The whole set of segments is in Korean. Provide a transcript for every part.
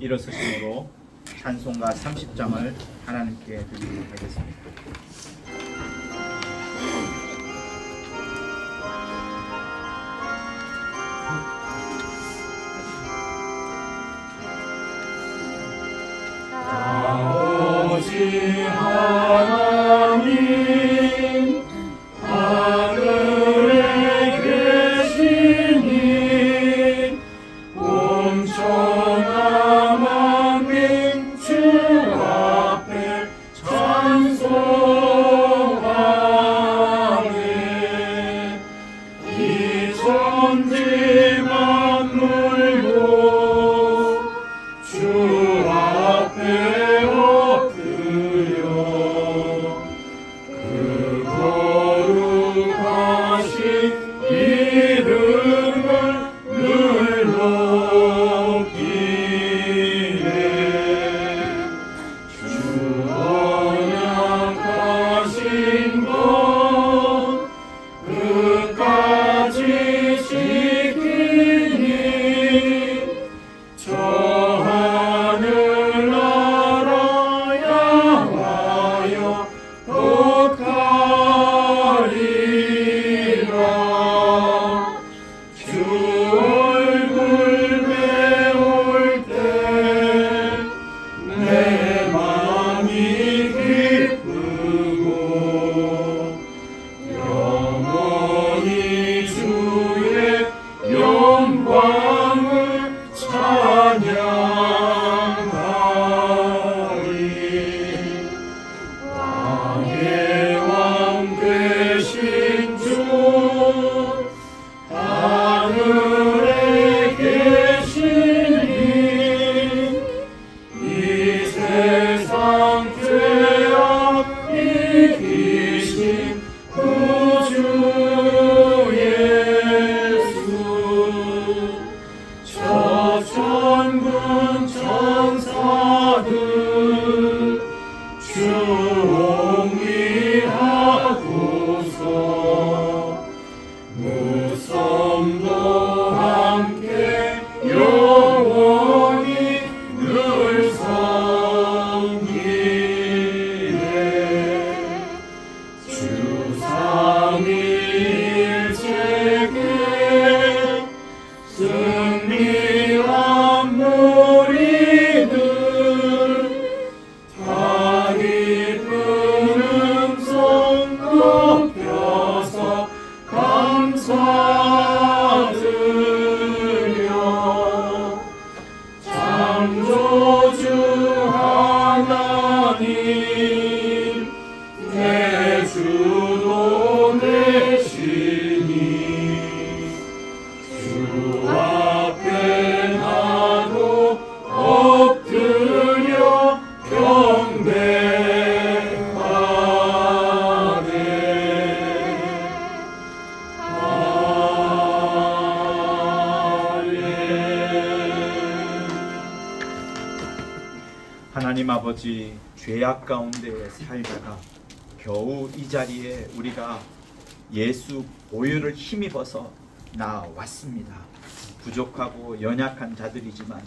일어서심으로 찬송가 30장을 하나님께 드리도록 하겠습니다. 아버지 하나님 하늘에 계시니 온천하 만민 주 앞에 찬송하네. 이 천지 만물도 주 앞에 하나님 아버지, 죄악 가운데 살다가 겨우 이 자리에 우리가 예수 보혈을 힘입어서 나왔습니다. 부족하고 연약한 자들이지만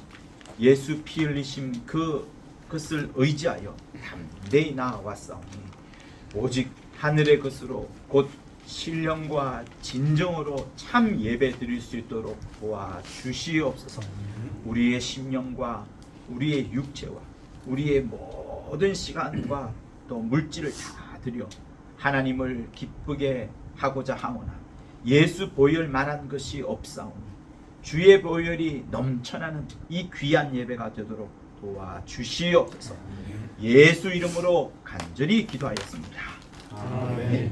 예수 피 흘리심 그것을 의지하여 담대히 나왔사오니 오직 하늘의 것으로 곧 신령과 진정으로 참 예배 드릴 수 있도록 도와주시옵소서. 우리의 심령과 우리의 육체와 우리의 모든 시간과 또 물질을 다 드려 하나님을 기쁘게 하고자 하오나 예수 보혈만한 것이 없사오니 주의 보혈이 넘쳐나는 이 귀한 예배가 되도록 도와주시옵소서. 예수 이름으로 간절히 기도하였습니다. 아멘.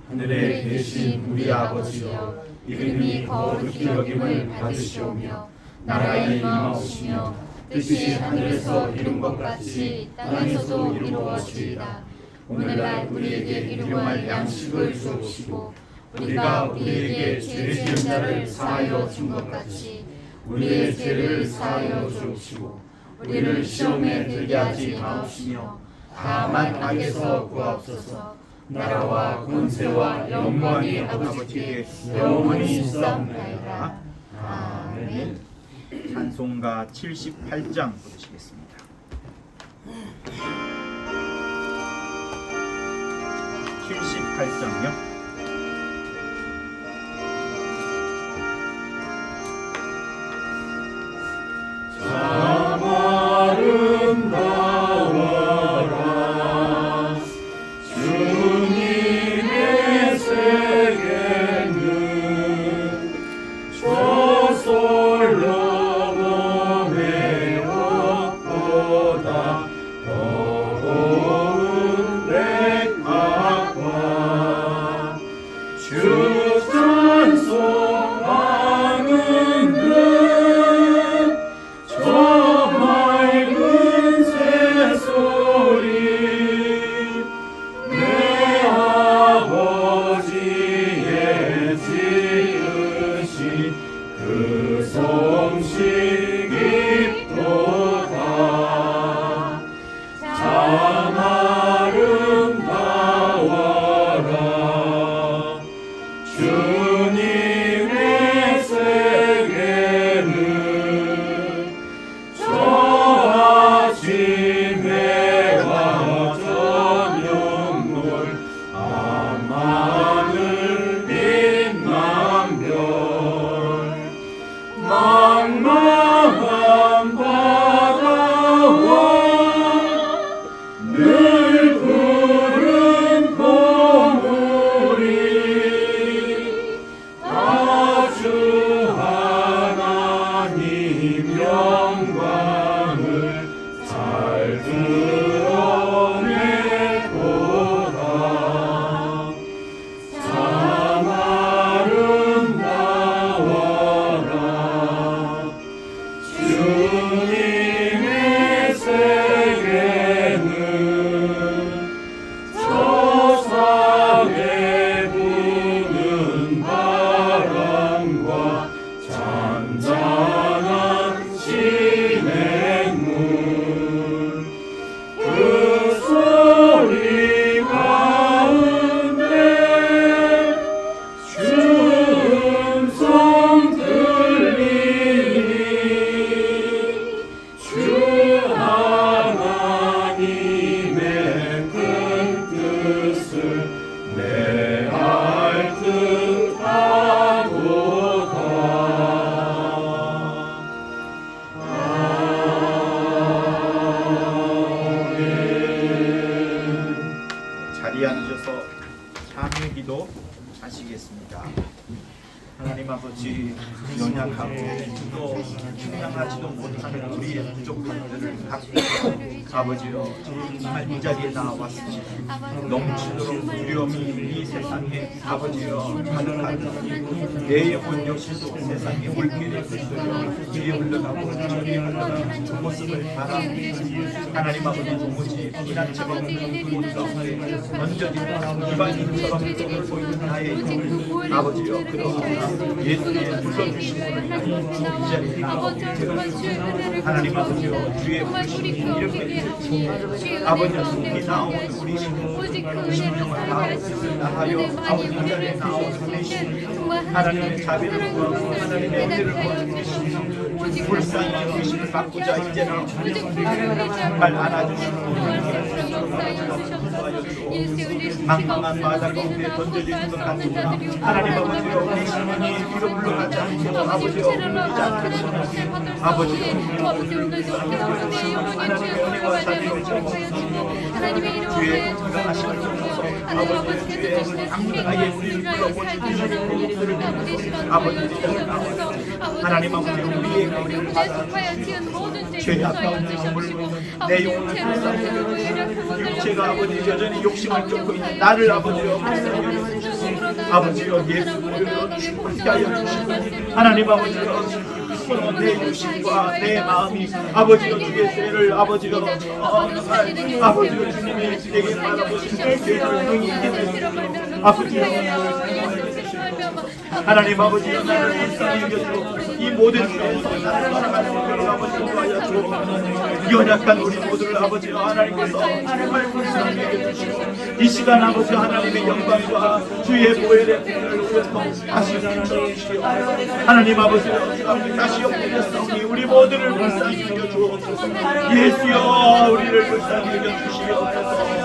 하늘에 계신 우리 아버지여, 이름이 거룩히 여김을 받으시오며 나라의 임하오시며 뜻이 하늘에서 이룬 것 같이 땅에서도 이루어지이다. 오늘날 우리에게 일용할 양식을 주옵시고 우리가 우리에게 죄 지은 자를 사하여 준 것 같이 우리의 죄를 사하여 주옵시고 우리를 시험에 들게 하지 마옵시며 다만 악에서 구하옵소서. 나라와 권세와 영광이 아버지께 영원히 있사옵나이다. 아멘. 찬송가 78장 부르시겠습니다. 78장요. 자리에 앉으셔서 참여 기도 하시겠습니다. 하나님 아버지, 연약하고 또 충량하지도 못하는 우리의 부족함들을 갖고 아버지여 정말 이 자리에 나왔습니다. 넘치도록 두려움이 이 세상에 아버지여 가득하니 내 영혼 역시도 세상의 물길에 흩어져 뒤에 흘러가고 저리에 흘러가는 그 모습을 바라보니 하나님 아버지 도무지 피난처럼 그 가운데 던져진 이방인처럼 똥을 보이는 나의 영혼을 아버지여 그러나 예수의 불러주신 분을 이 자리에 나오게 되었습니다. 하나님 아버지여 주의 부르심이 이렇게 아버지 속에 나온 우리 심령을 다하여 아버지 이 자리에 나온 우리 심령 하나님의 자비를 구하고 하나님의 은혜를 구하고 불쌍히 여기심을 받고자 이제는 발 안아주시고 망망한 바다 가운데 던져지는 것 같으나 하나님 아버지여 우리 심령이 뒤로 물러가지 않고 아버지여 울리지 않겠으나 아버지여 하나님의 은혜와 자비를 주시고 주의 건강하심을 주셔서 아버지의 주의 당당하게 우리를 불러보시는 아버지 하나님 아버지 우리의 우리를 받아주시고 죄 아까운 영혼을 내 영혼을 불쌍히 여겨주시고 육체가 아버지 여전히 욕심을 쫓고 있는 나를 아버지여 불쌍히 여겨주시고 아버지여 예수 모르는 함께 하여 주시고 하나님 아버지여 내 육신과 내 마음이 아버지여 주의 죄를 아버지여 아버지여 주님이 내게 바라보시는 죄를 능히 아버지여 하나님 아버지 나를 일상에 이겨주고 이 모든 죄에서 나를 살아갈 수 있도록 아버지 도와주시고 연약한 우리 모두를 아버지 하나님께서 정말 불쌍히 여겨주시고 이 시간 아버지 하나님의 영광과 주의 보혈의 피를 흘려서 다시 주시옵시오. 하나님 아버지 다시 엎드렸사오니 우리 모두를 불쌍히 여겨주옵소서. 예수여 우리를 불쌍히 여겨주시옵소서.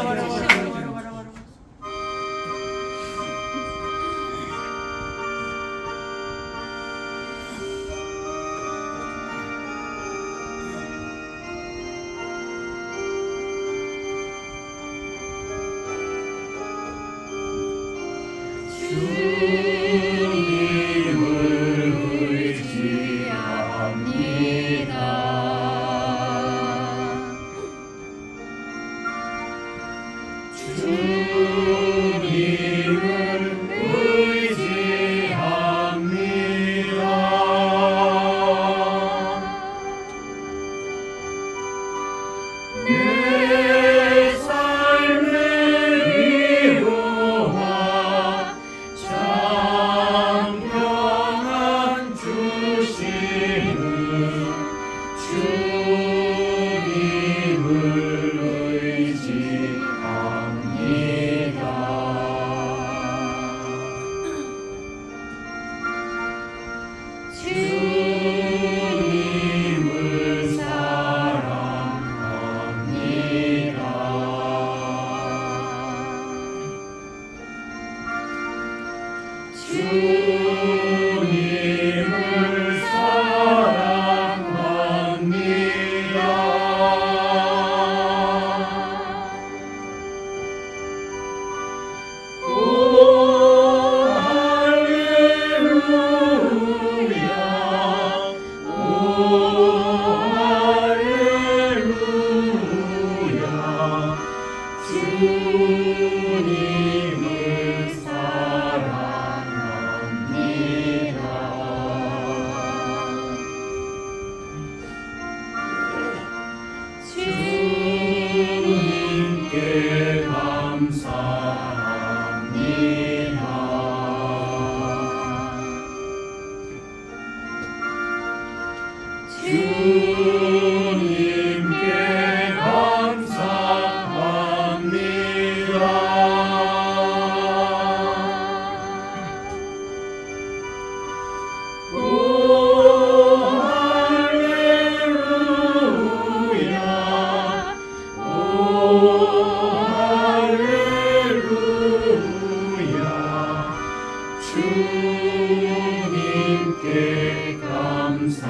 주님께 감사합니다.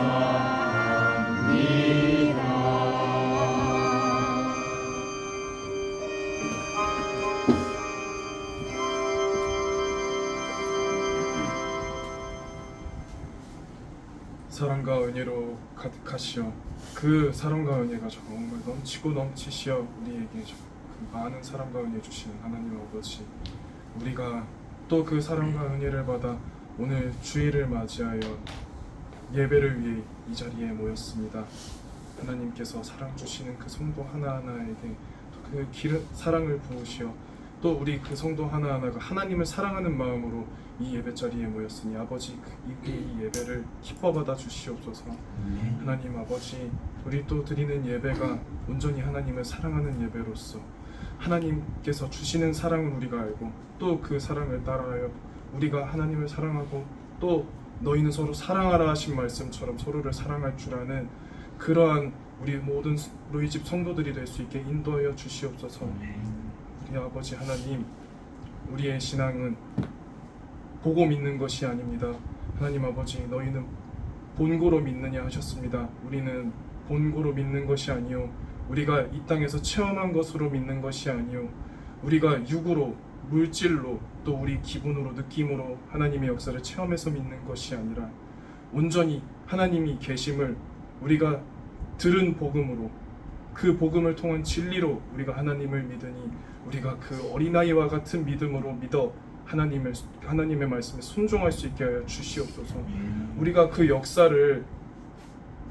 사랑과 은혜로 가득하시어 그 사랑과 은혜가 정말 넘치고 넘치시어 우리에게 그 많은 사랑과 은혜 주시는 하나님 아버지, 우리가 또 그 사랑과 은혜를 받아 오늘 주일을 맞이하여 예배를 위해 이 자리에 모였습니다. 하나님께서 사랑 주시는 그 성도 하나하나에게 그 사랑을 부으시어 또 우리 그 성도 하나하나가 하나님을 사랑하는 마음으로 이 예배 자리에 모였으니 아버지 이 예배를 기뻐 받아 주시옵소서. 하나님 아버지, 우리 또 드리는 예배가 온전히 하나님을 사랑하는 예배로서 하나님께서 주시는 사랑은 우리가 알고 또 그 사랑을 따라하여 우리가 하나님을 사랑하고 또 너희는 서로 사랑하라 하신 말씀처럼 서로를 사랑할 줄 아는 그러한 우리 모든 로이집 성도들이 될 수 있게 인도하여 주시옵소서. 우리 아버지 하나님, 우리의 신앙은 보고 믿는 것이 아닙니다. 하나님 아버지, 너희는 본고로 믿느냐 하셨습니다. 우리는 본고로 믿는 것이 아니요, 우리가 이 땅에서 체험한 것으로 믿는 것이 아니요, 우리가 육으로, 물질로, 또 우리 기분으로, 느낌으로 하나님의 역사를 체험해서 믿는 것이 아니라 온전히 하나님이 계심을 우리가 들은 복음으로, 그 복음을 통한 진리로 우리가 하나님을 믿으니 우리가 그 어린아이와 같은 믿음으로 믿어 하나님의 말씀에 순종할 수 있게 하여 주시옵소서. 우리가 그 역사를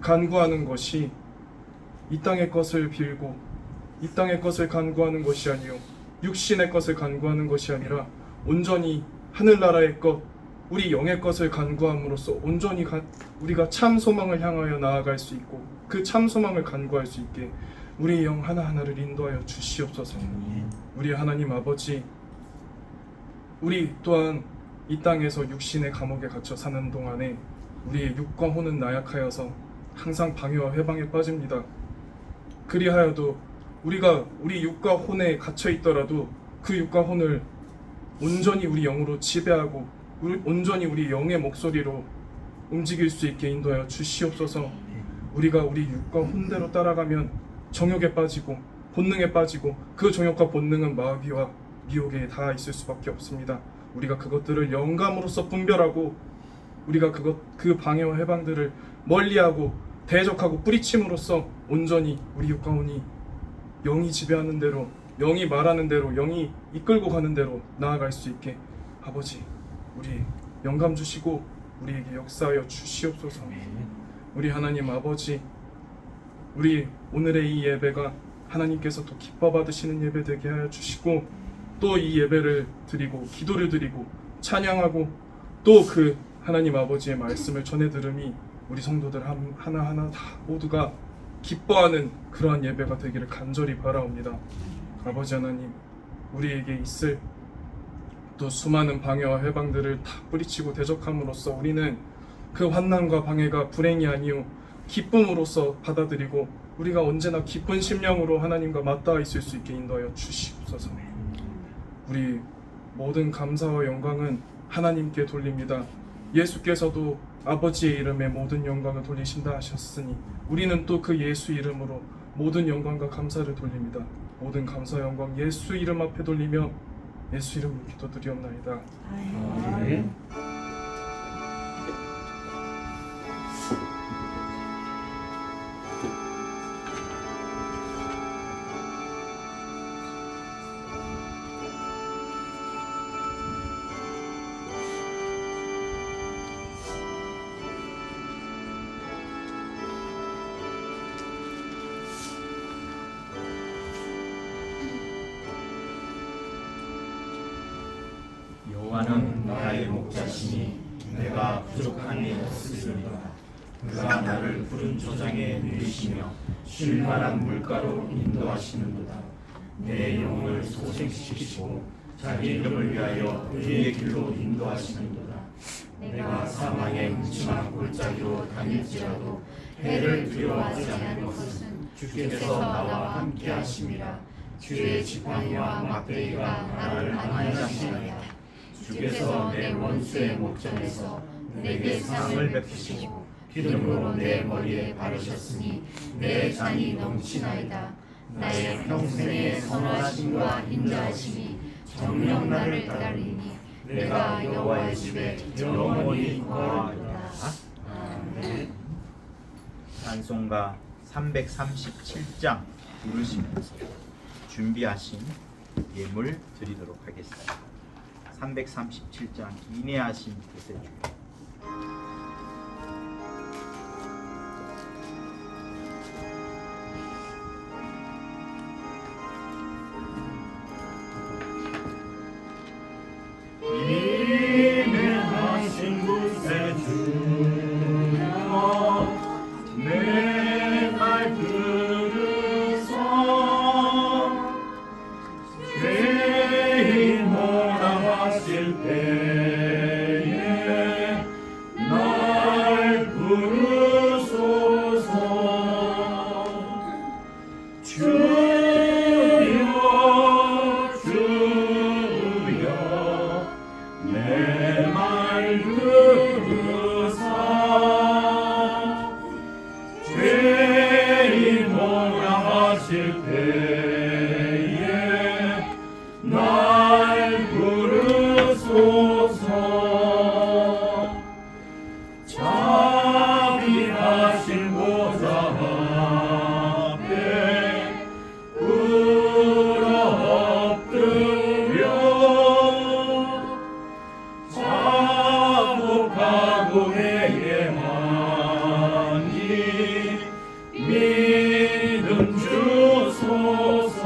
간구하는 것이 이 땅의 것을 빌고 이 땅의 것을 간구하는 것이 아니요, 육신의 것을 간구하는 것이 아니라 온전히 하늘나라의 것, 우리 영의 것을 간구함으로써 온전히 우리가 참 소망을 향하여 나아갈 수 있고 그 참 소망을 간구할 수 있게 우리의 영 하나하나를 인도하여 주시옵소서. 우리 하나님 아버지, 우리 또한 이 땅에서 육신의 감옥에 갇혀 사는 동안에 우리의 육과 혼은 나약하여서 항상 방해와 회방에 빠집니다. 그리하여도 우리가 우리 육과 혼에 갇혀 있더라도 그 육과 혼을 온전히 우리 영으로 지배하고 온전히 우리 영의 목소리로 움직일 수 있게 인도하여 주시옵소서. 우리가 우리 육과 혼대로 따라가면 정욕에 빠지고 본능에 빠지고 그 정욕과 본능은 마귀와 미혹에 다 있을 수밖에 없습니다. 우리가 그것들을 영감으로써 분별하고 우리가 그 방해와 해방들을 멀리하고 대적하고 뿌리침으로써 온전히 우리 육과 혼이 영이 지배하는 대로, 영이 말하는 대로, 영이 이끌고 가는 대로 나아갈 수 있게 아버지, 우리 영감 주시고 우리에게 역사하여 주시옵소서. 우리 하나님 아버지, 우리 오늘의 이 예배가 하나님께서 더 기뻐 받으시는 예배 되게 하여 주시고 또 이 예배를 드리고 기도를 드리고 찬양하고 또 그 하나님 아버지의 말씀을 전해 들음이 우리 성도들 하나하나 다 모두가 기뻐하는 그러한 예배가 되기를 간절히 바라옵니다. 아버지 하나님, 우리에게 있을 또 수많은 방해와 해방들을 다 뿌리치고 대적함으로써 우리는 그 환난과 방해가 불행이 아니오 기쁨으로써 받아들이고 우리가 언제나 기쁜 심령으로 하나님과 맞닿아 있을 수 있게 인도하여 주시옵소서. 우리 모든 감사와 영광은 하나님께 돌립니다. 예수께서도 아버지의 이름에 모든 영광을 돌리신다 하셨으니 우리는 또 그 예수 이름으로 모든 영광과 감사를 돌립니다. 모든 감사 영광 예수 이름 앞에 돌리며 예수 이름으로 기도드리옵나이다. 아멘. 여호와는 나의 목자시니 내가 부족함이 없으리로다. 그가 나를 푸른 초장에 누리시며 쉴 만한 물가로 인도하시는도다. 내 영혼을 소생시키시고 자기 이름을 위하여 의의 길로 인도하시는도다. 내가 사망의 음침한 골짜기로 다닐지라도 해를 두려워하지 않을 것은 주께서 나와 함께 하심이라. 주의 지팡이와 막대기가 나를 안위하시나이다. 주께서 내 원수의 목전에서 내게 상을 베푸시고 기름으로 내 머리에 바르셨으니 내 잔이 넘치나이다. 나의 평생의 선하심과 인자하심이 정녕 나를 따르니 내가 여호와의 집에 영원히 거하리라. 아멘. 찬송가 337장 부르시면서 준비하신 예물 드리도록 하겠습니다. 337장 인내하신 뜻의 주. 인내하신 뜻의 주여 내 말 들으사 죄인 몰아하실 때에 날 부르소서. 주여 주여 내 말 들으사 죄인 몰아하실 때에 날 부르소서. 자비하신 보좌 앞에 꿇어 엎드려 자복하고 회개하니 믿음 주소서.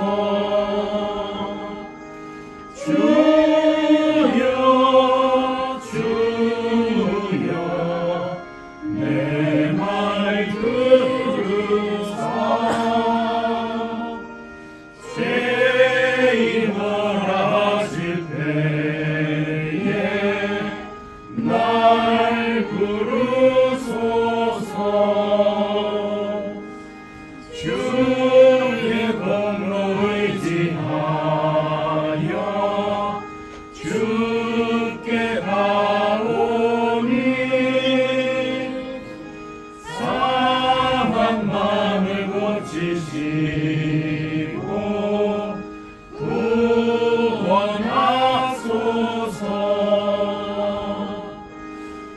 구원하소서.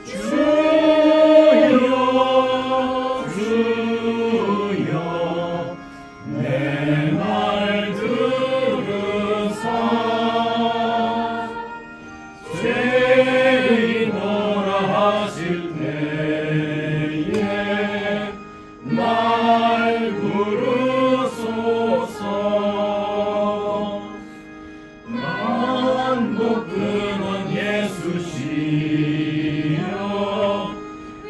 주여 주여 내 말 들으사 죄인노라 하실 때에 날 부르소서. 만국 근원 예수시여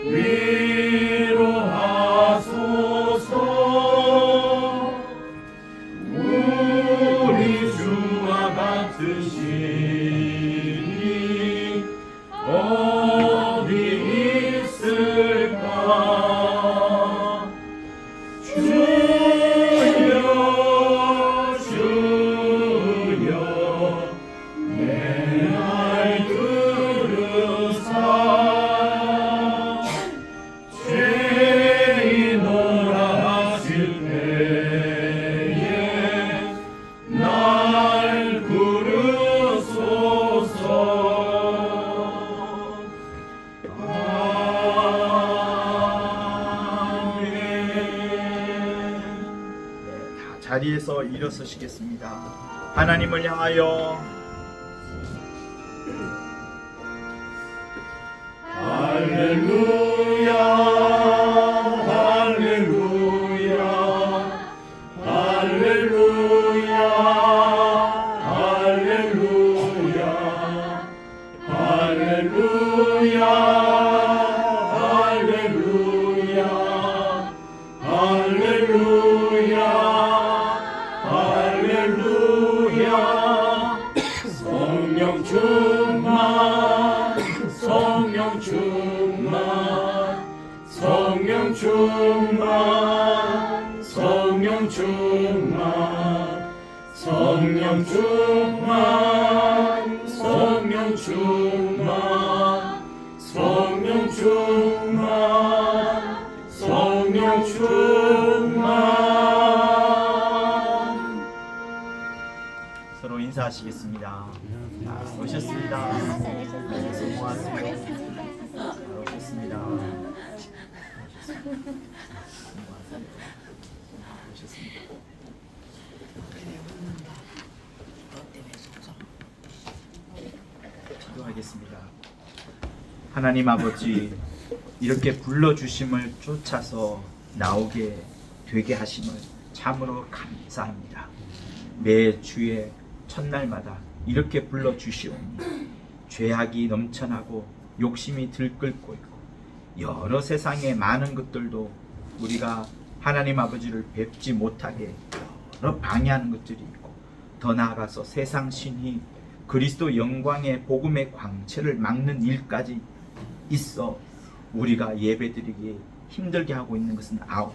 위로하소서. 우리 주와 같으시니 어디 있을까. 주여 주여 내 말 들으사 죄인노라 하실 때에 날 부르소서. 아멘. 다 자리에서 일어서시겠습니다. 하나님을 향하여 할렐루야 할렐루야 할렐루야 할렐루야 할렐루야 할렐루야 할렐루야 할렐루야. 성령 충만 성령 충만 성령 충만 성령 충만 성령 충만 성령 충만 성령 충만 성령 충만. 서로 인사하시겠습니다. 오셨습니다. 수고하세요. 오셨습니다. 오셨습니다. 기도하겠습니다. 하나님 아버지, 이렇게 불러주심을 쫓아서 나오게 되게 하심을 참으로 감사합니다. 매 주의 첫날마다 이렇게 불러주시오니 죄악이 넘쳐나고 욕심이 들끓고 있고 여러 세상의 많은 것들도 우리가 하나님 아버지를 뵙지 못하게 여러 방해하는 것들이 있고, 더 나아가서 세상 신이 그리스도 영광의 복음의 광채를 막는 일까지 있어 우리가 예배드리기 힘들게 하고 있는 것은 아오나,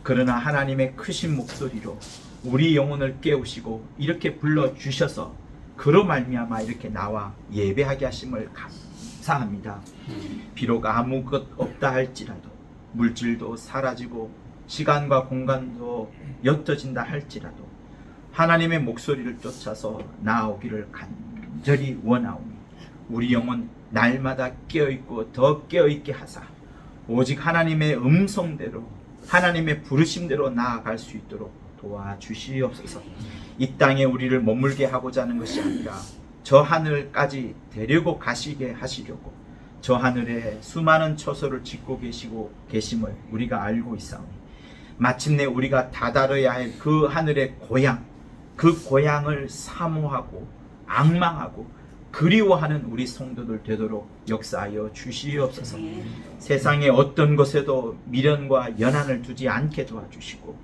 그러나 하나님의 크신 목소리로 우리 영혼을 깨우시고 이렇게 불러주셔서 그로 말미암아 이렇게 나와 예배하게 하심을 감사합니다. 비록 아무 것 없다 할지라도, 물질도 사라지고 시간과 공간도 옅어진다 할지라도 하나님의 목소리를 쫓아서 나아오기를 간절히 원하오니 우리 영혼 날마다 깨어있고 더 깨어있게 하사 오직 하나님의 음성대로, 하나님의 부르심대로 나아갈 수 있도록 도와주시옵소서. 이 땅에 우리를 머물게 하고자 하는 것이 아니라 저 하늘까지 데리고 가시게 하시려고 저 하늘에 수많은 처소를 짓고 계심을 우리가 알고 있사오니 마침내 우리가 다다르야 할 그 하늘의 고향, 그 고향을 사모하고 앙망하고 그리워하는 우리 성도들 되도록 역사하여 주시옵소서. 세상의 어떤 것에도 미련과 연한을 두지 않게 도와주시고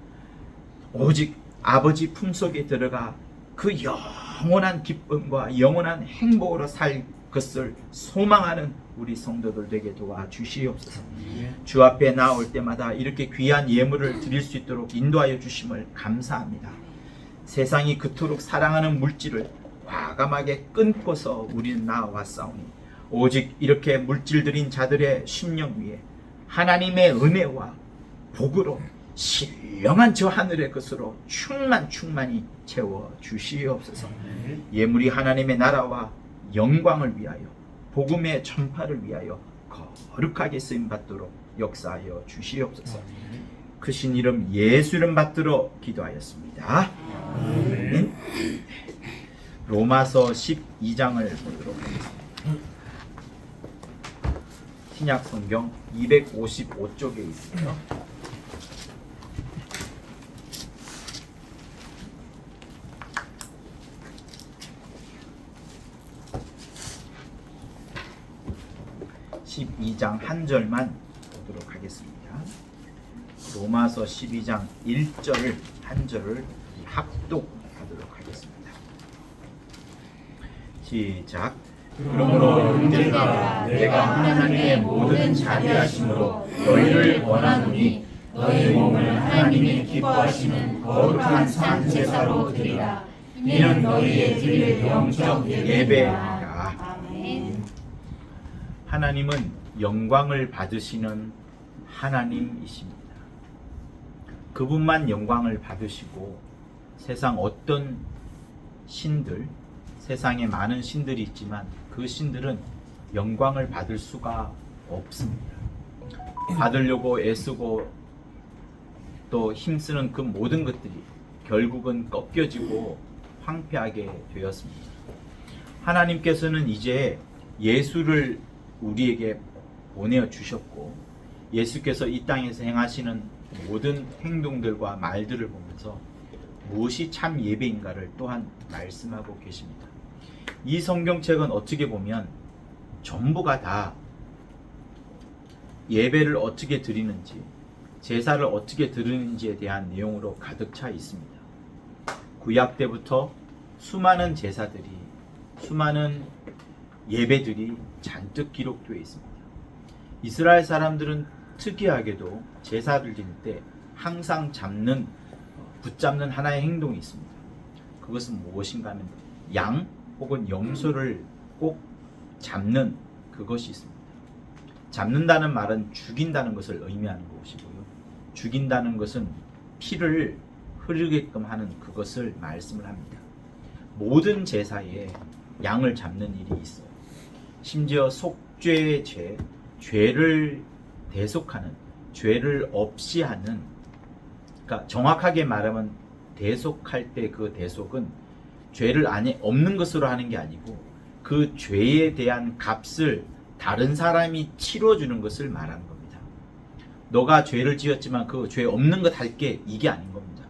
오직 아버지 품속에 들어가 그 영원한 기쁨과 영원한 행복으로 살 것을 소망하는 우리 성도들 되게 도와주시옵소서. 주 앞에 나올 때마다 이렇게 귀한 예물을 드릴 수 있도록 인도하여 주심을 감사합니다. 세상이 그토록 사랑하는 물질을 과감하게 끊고서 우리는 나아왔사오니 오직 이렇게 물질들인 자들의 심령 위에 하나님의 은혜와 복으로 신령한 저 하늘의 것으로 충만히 채워 주시옵소서. 예물이 하나님의 나라와 영광을 위하여 복음의 전파를 위하여 거룩하게 쓰임 받도록 역사하여 주시옵소서. 크신 이름 예수 이름 받들어 기도하였습니다. 아멘. 로마서 12장을 보도록 하겠습니다. 신약 성경 255쪽에 있어요. (12장) 한 절만 보도록 하겠습니다. 로마서 12장 1절 한 절을 합독하도록 하겠습니다. 시작. 그러므로 형제들아 내가 하나님의 모든 자비하심으로 너희를 원하노니 너희 몸을 하나님이 기뻐하시는 거룩한 산 제사로 드리라. 이는 너희의 드릴 영적 예배라. 아멘. 하나님은 영광을 받으시는 하나님이십니다. 그분만 영광을 받으시고 세상 어떤 신들, 세상에 많은 신들이 있지만 그 신들은 영광을 받을 수가 없습니다. 받으려고 애쓰고 또 힘쓰는 그 모든 것들이 결국은 꺾여지고 황폐하게 되었습니다. 하나님께서는 이제 예수를 우리에게 보내주셨고 예수께서 이 땅에서 행하시는 모든 행동들과 말들을 보면서 무엇이 참 예배인가를 또한 말씀하고 계십니다. 이 성경책은 어떻게 보면 전부가 다 예배를 어떻게 드리는지 제사를 어떻게 드리는지에 대한 내용으로 가득 차 있습니다. 구약 때부터 수많은 제사들이 수많은 예배들이 잔뜩 기록되어 있습니다. 이스라엘 사람들은 특이하게도 제사를 드릴 때 항상 붙잡는 하나의 행동이 있습니다. 그것은 무엇인가 하면 양 혹은 염소를 꼭 잡는 그것이 있습니다. 잡는다는 말은 죽인다는 것을 의미하는 것이고요. 죽인다는 것은 피를 흐르게끔 하는 그것을 말씀을 합니다. 모든 제사에 양을 잡는 일이 있어요. 심지어 속죄의 죄, 죄를 대속하는, 죄를 없이 하는, 그러니까 정확하게 말하면 대속할 때 그 대속은 죄를 안에 없는 것으로 하는 게 아니고 그 죄에 대한 값을 다른 사람이 치러주는 것을 말하는 겁니다. 너가 죄를 지었지만 그 죄 없는 것 할게, 이게 아닌 겁니다.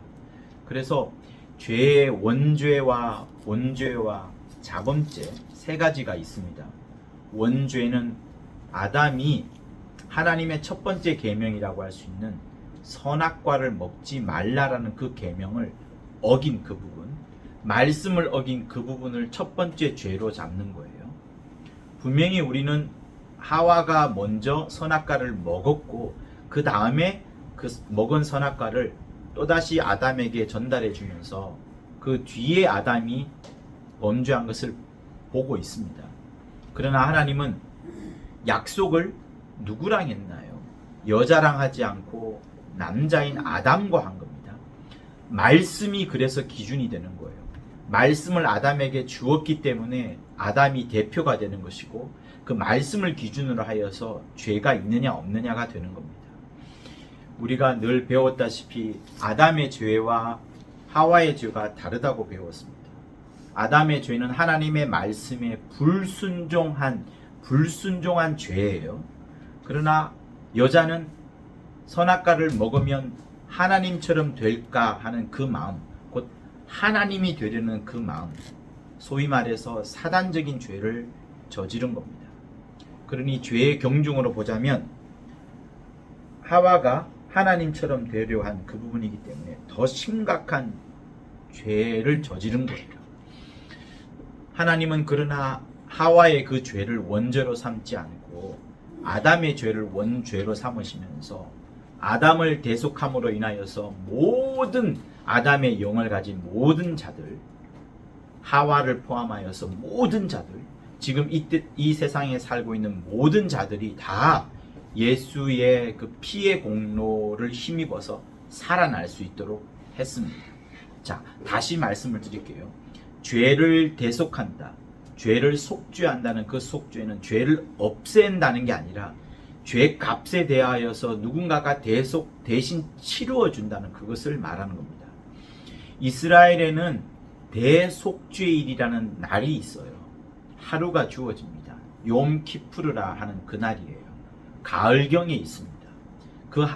그래서 죄의 원죄와 본죄와 자범죄 세 가지가 있습니다. 원죄는 아담이 하나님의 첫 번째 계명이라고 할 수 있는 선악과를 먹지 말라라는 그 계명을 어긴 그 부분, 말씀을 어긴 그 부분을 첫 번째 죄로 잡는 거예요. 분명히 우리는 하와가 먼저 선악과를 먹었고 그 다음에 그 먹은 선악과를 또다시 아담에게 전달해 주면서 그 뒤에 아담이 범죄한 것을 보고 있습니다. 그러나 하나님은 약속을 누구랑 했나요? 여자랑 하지 않고 남자인 아담과 한 겁니다. 말씀이 그래서 기준이 되는 거예요. 말씀을 아담에게 주었기 때문에 아담이 대표가 되는 것이고 그 말씀을 기준으로 하여서 죄가 있느냐 없느냐가 되는 겁니다. 우리가 늘 배웠다시피 아담의 죄와 하와의 죄가 다르다고 배웠습니다. 아담의 죄는 하나님의 말씀에 불순종한 죄예요. 그러나 여자는 선악과를 먹으면 하나님처럼 될까 하는 그 마음, 곧 하나님이 되려는 그 마음, 소위 말해서 사단적인 죄를 저지른 겁니다. 그러니 죄의 경중으로 보자면 하와가 하나님처럼 되려 한 그 부분이기 때문에 더 심각한 죄를 저지른 거예요. 하나님은 그러나 하와의 그 죄를 원죄로 삼지 않고 아담의 죄를 원죄로 삼으시면서 아담을 대속함으로 인하여서 모든 아담의 영을 가진 모든 자들, 하와를 포함하여서 모든 자들, 지금 이 세상에 살고 있는 모든 자들이 다 예수의 그 피의 공로를 힘입어서 살아날 수 있도록 했습니다. 자, 다시 말씀을 드릴게요. 죄를 대속한다, 죄를 속죄한다는 그 속죄는 죄를 없앤다는 게 아니라 죄 값에 대하여서 누군가가 대신 치루어 준다는 그것을 말하는 겁니다. 이스라엘에는 대속죄일이라는 날이 있어요. 하루가 주어집니다. 욤키푸르라 하는 그날이에요. 가을경에 있습니다.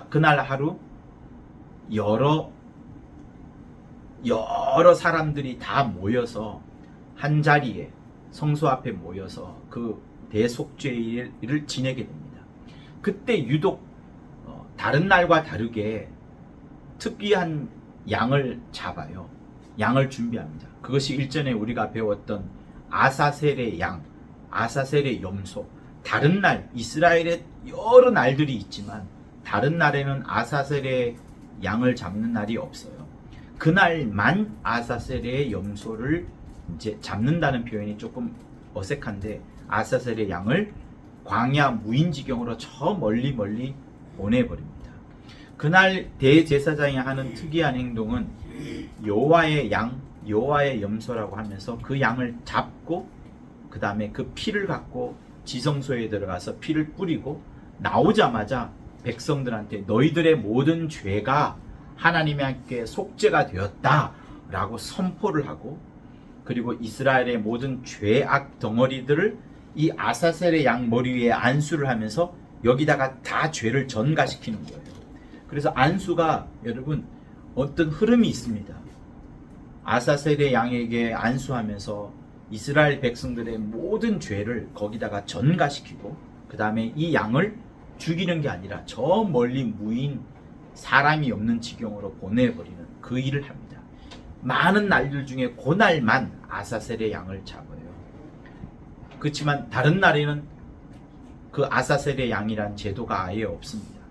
그날 하루 여러 사람들이 다 모여서 한 자리에 성소 앞에 모여서 그 대속죄일을 지내게 됩니다. 그때 유독 다른 날과 다르게 특이한 양을 잡아요. 양을 준비합니다. 그것이 일전에 우리가 배웠던 아사셀의 양, 아사셀의 염소. 다른 날, 이스라엘에 여러 날들이 있지만 다른 날에는 아사셀의 양을 잡는 날이 없어요. 그날만 아사셀의 염소를 이제 잡는다는 표현이 조금 어색한데, 아사셀의 양을 광야 무인지경으로 저 멀리 보내버립니다. 그날 대제사장이 하는 특이한 행동은 여호와의 양, 여호와의 염소라고 하면서 그 양을 잡고 그 다음에 그 피를 갖고 지성소에 들어가서 피를 뿌리고 나오자마자 백성들한테 너희들의 모든 죄가 하나님께 속죄가 되었다 라고 선포를 하고, 그리고 이스라엘의 모든 죄악 덩어리들을 이 아사셀의 양 머리 위에 안수를 하면서 여기다가 다 죄를 전가시키는 거예요. 그래서 안수가 여러분 어떤 흐름이 있습니다. 아사셀의 양에게 안수하면서 이스라엘 백성들의 모든 죄를 거기다가 전가시키고, 그 다음에 이 양을 죽이는 게 아니라 저 멀리 무인 사람이 없는 지경으로 보내버리는 그 일을 합니다. 많은 날들 중에 그날만 아사셀의 양을 잡아요. 그렇지만 다른 날에는 그 아사셀의 양이란 제도가 아예 없습니다.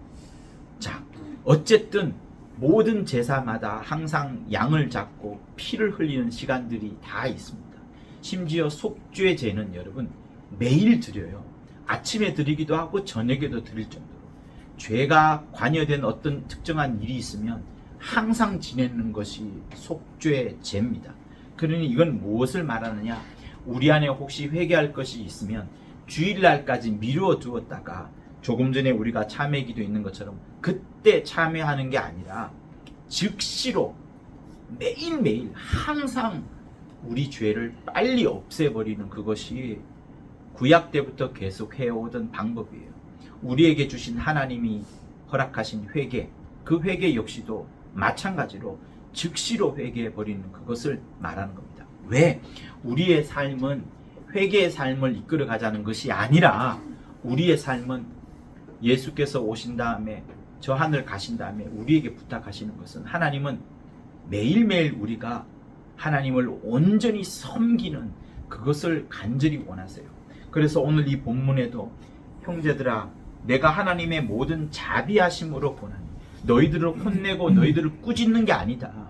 자, 어쨌든 모든 제사마다 항상 양을 잡고 피를 흘리는 시간들이 다 있습니다. 심지어 속죄제는 여러분 매일 드려요. 아침에 드리기도 하고 저녁에도 드릴 정도로 죄가 관여된 어떤 특정한 일이 있으면 항상 지내는 것이 속죄제입니다. 그러니 이건 무엇을 말하느냐? 우리 안에 혹시 회개할 것이 있으면 주일날까지 미루어 두었다가 조금 전에 우리가 참회기도 있는 것처럼 그때 참회하는 게 아니라 즉시로 매일매일 항상 우리 죄를 빨리 없애버리는 그것이 구약 때부터 계속 해오던 방법이에요. 우리에게 주신 하나님이 허락하신 회개, 그 회개 역시도 마찬가지로 즉시로 회개해버리는 그것을 말하는 겁니다. 왜? 우리의 삶은 회개의 삶을 이끌어 가자는 것이 아니라 우리의 삶은 예수께서 오신 다음에 저 하늘 가신 다음에 우리에게 부탁하시는 것은, 하나님은 매일매일 우리가 하나님을 온전히 섬기는 그것을 간절히 원하세요. 그래서 오늘 이 본문에도 형제들아 내가 하나님의 모든 자비하심으로 보나니, 너희들을 혼내고 너희들을 꾸짖는 게 아니다,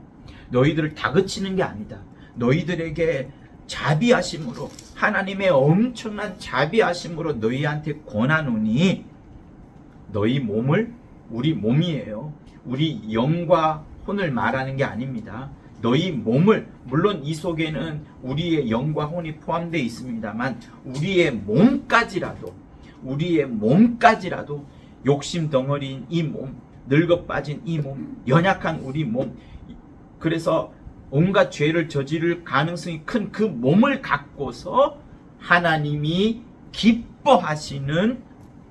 너희들을 다그치는 게 아니다, 너희들에게 자비하심으로, 하나님의 엄청난 자비하심으로 너희한테 권하노니, 너희 몸을, 우리 몸이에요, 우리 영과 혼을 말하는 게 아닙니다. 너희 몸을, 물론 이 속에는 우리의 영과 혼이 포함되어 있습니다만 우리의 몸까지라도 욕심 덩어리인 이 몸, 늙어 빠진 이 몸, 연약한 우리 몸, 그래서 온갖 죄를 저지를 가능성이 큰 그 몸을 갖고서 하나님이 기뻐하시는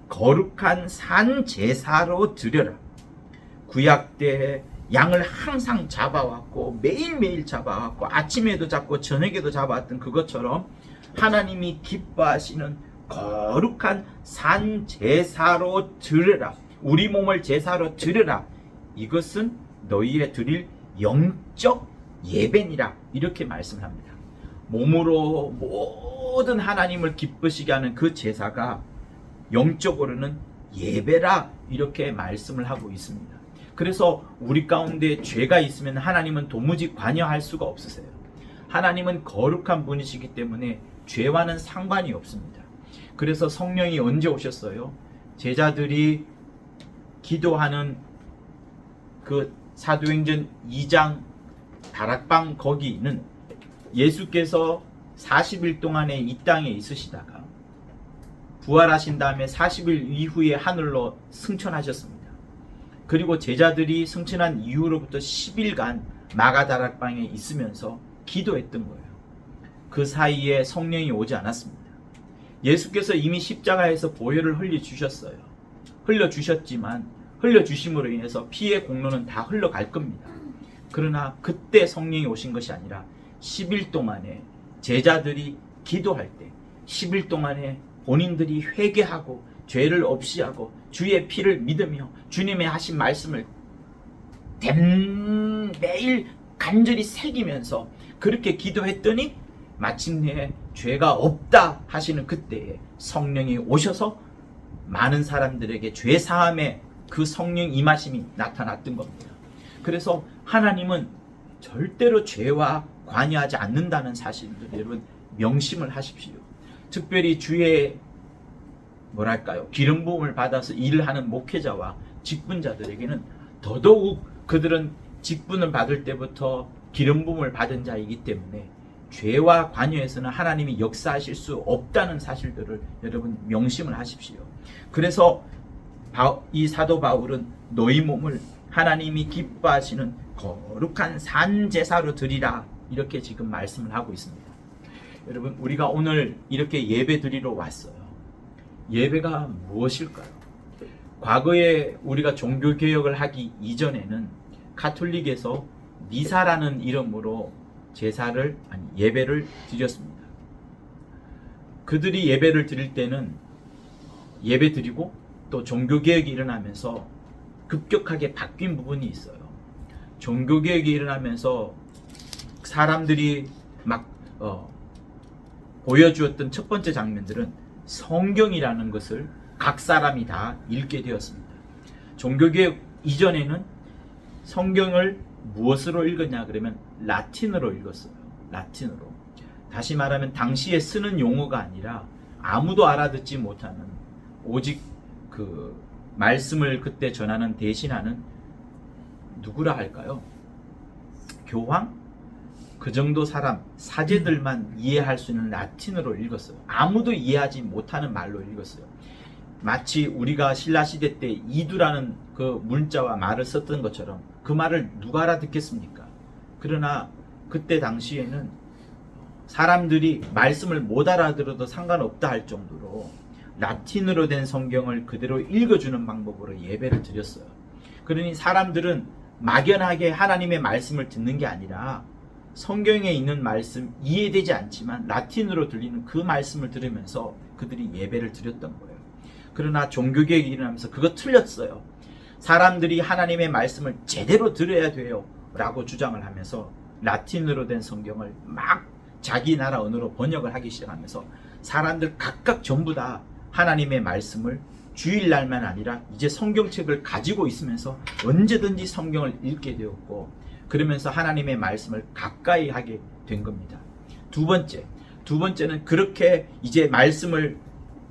거룩한 산 제사로 드려라. 구약 때 양을 항상 잡아왔고 매일매일 잡아왔고 아침에도 잡고 저녁에도 잡아왔던 그것처럼 하나님이 기뻐하시는 거룩한 산 제사로 드려라. 우리 몸을 제사로 드려라. 이것은 너희의 드릴 영적 예배니라, 이렇게 말씀합니다. 몸으로 모든 하나님을 기쁘시게 하는 그 제사가 영적으로는 예배라, 이렇게 말씀을 하고 있습니다. 그래서 우리 가운데 죄가 있으면 하나님은 도무지 관여할 수가 없으세요. 하나님은 거룩한 분이시기 때문에 죄와는 상관이 없습니다. 그래서 성령이 언제 오셨어요? 제자들이 기도하는 그 사도행전 2장 다락방 거기는 예수께서 40일 동안에 이 땅에 있으시다가 부활하신 다음에 40일 이후에 하늘로 승천하셨습니다. 그리고 제자들이 승천한 이후로부터 10일간 마가다락방에 있으면서 기도했던 거예요. 그 사이에 성령이 오지 않았습니다. 예수께서 이미 십자가에서 보혈을 흘려주셨어요. 흘려주셨지만 흘려주심으로 인해서 피의 공로는 다 흘러갈 겁니다. 그러나 그때 성령이 오신 것이 아니라 10일 동안에 제자들이 기도할 때 10일 동안에 본인들이 회개하고 죄를 없이 하고 주의 피를 믿으며 주님의 하신 말씀을 매일 간절히 새기면서 그렇게 기도했더니 마침내 죄가 없다 하시는 그때에 성령이 오셔서 많은 사람들에게 죄 사함의 그 성령 임하심이 나타났던 겁니다. 그래서 하나님은 절대로 죄와 관여하지 않는다는 사실을 여러분 명심을 하십시오. 특별히 주의 기름 부음을 받아서 일을 하는 목회자와 직분자들에게는 더더욱 그들은 직분을 받을 때부터 기름 부음을 받은 자이기 때문에 죄와 관여해서는 하나님이 역사하실 수 없다는 사실들을 여러분 명심을 하십시오. 그래서 이 사도 바울은 너희 몸을 하나님이 기뻐하시는 거룩한 산제사로 드리라 이렇게 지금 말씀을 하고 있습니다. 여러분 우리가 오늘 이렇게 예배 드리러 왔어요. 예배가 무엇일까요? 과거에 우리가 종교개혁을 하기 이전에는 가톨릭에서 미사라는 이름으로 예배를 드렸습니다. 그들이 예배를 드릴 때는 예배 드리고 또 종교개혁이 일어나면서 급격하게 바뀐 부분이 있어요. 종교개혁이 일어나면서 사람들이 막 보여주었던 첫 번째 장면들은 성경이라는 것을 각 사람이 다 읽게 되었습니다. 종교개혁 이전에는 성경을 무엇으로 읽었냐 그러면 라틴어로 읽었어요. 라틴어로. 다시 말하면 당시에 쓰는 용어가 아니라 아무도 알아듣지 못하는 오직 그 말씀을 그때 전하는 대신하는 누구라 할까요? 교황? 그 정도 사람, 사제들만 이해할 수 있는 라틴어로 읽었어요. 아무도 이해하지 못하는 말로 읽었어요. 마치 우리가 신라시대 때 이두라는 그 문자와 말을 썼던 것처럼 그 말을 누가 알아듣겠습니까? 그러나 그때 당시에는 사람들이 말씀을 못 알아들어도 상관없다 할 정도로 라틴어로 된 성경을 그대로 읽어주는 방법으로 예배를 드렸어요. 그러니 사람들은 막연하게 하나님의 말씀을 듣는 게 아니라 성경에 있는 말씀 이해되지 않지만 라틴어로 들리는 그 말씀을 들으면서 그들이 예배를 드렸던 거예요. 그러나 종교개혁이 일어나면서 그거 틀렸어요. 사람들이 하나님의 말씀을 제대로 들어야 돼요 라고 주장을 하면서 라틴어로 된 성경을 막 자기 나라 언어로 번역을 하기 시작하면서 사람들 각각 전부 다 하나님의 말씀을 주일날만 아니라 이제 성경책을 가지고 있으면서 언제든지 성경을 읽게 되었고 그러면서 하나님의 말씀을 가까이 하게 된 겁니다. 두 번째는 그렇게 이제 말씀을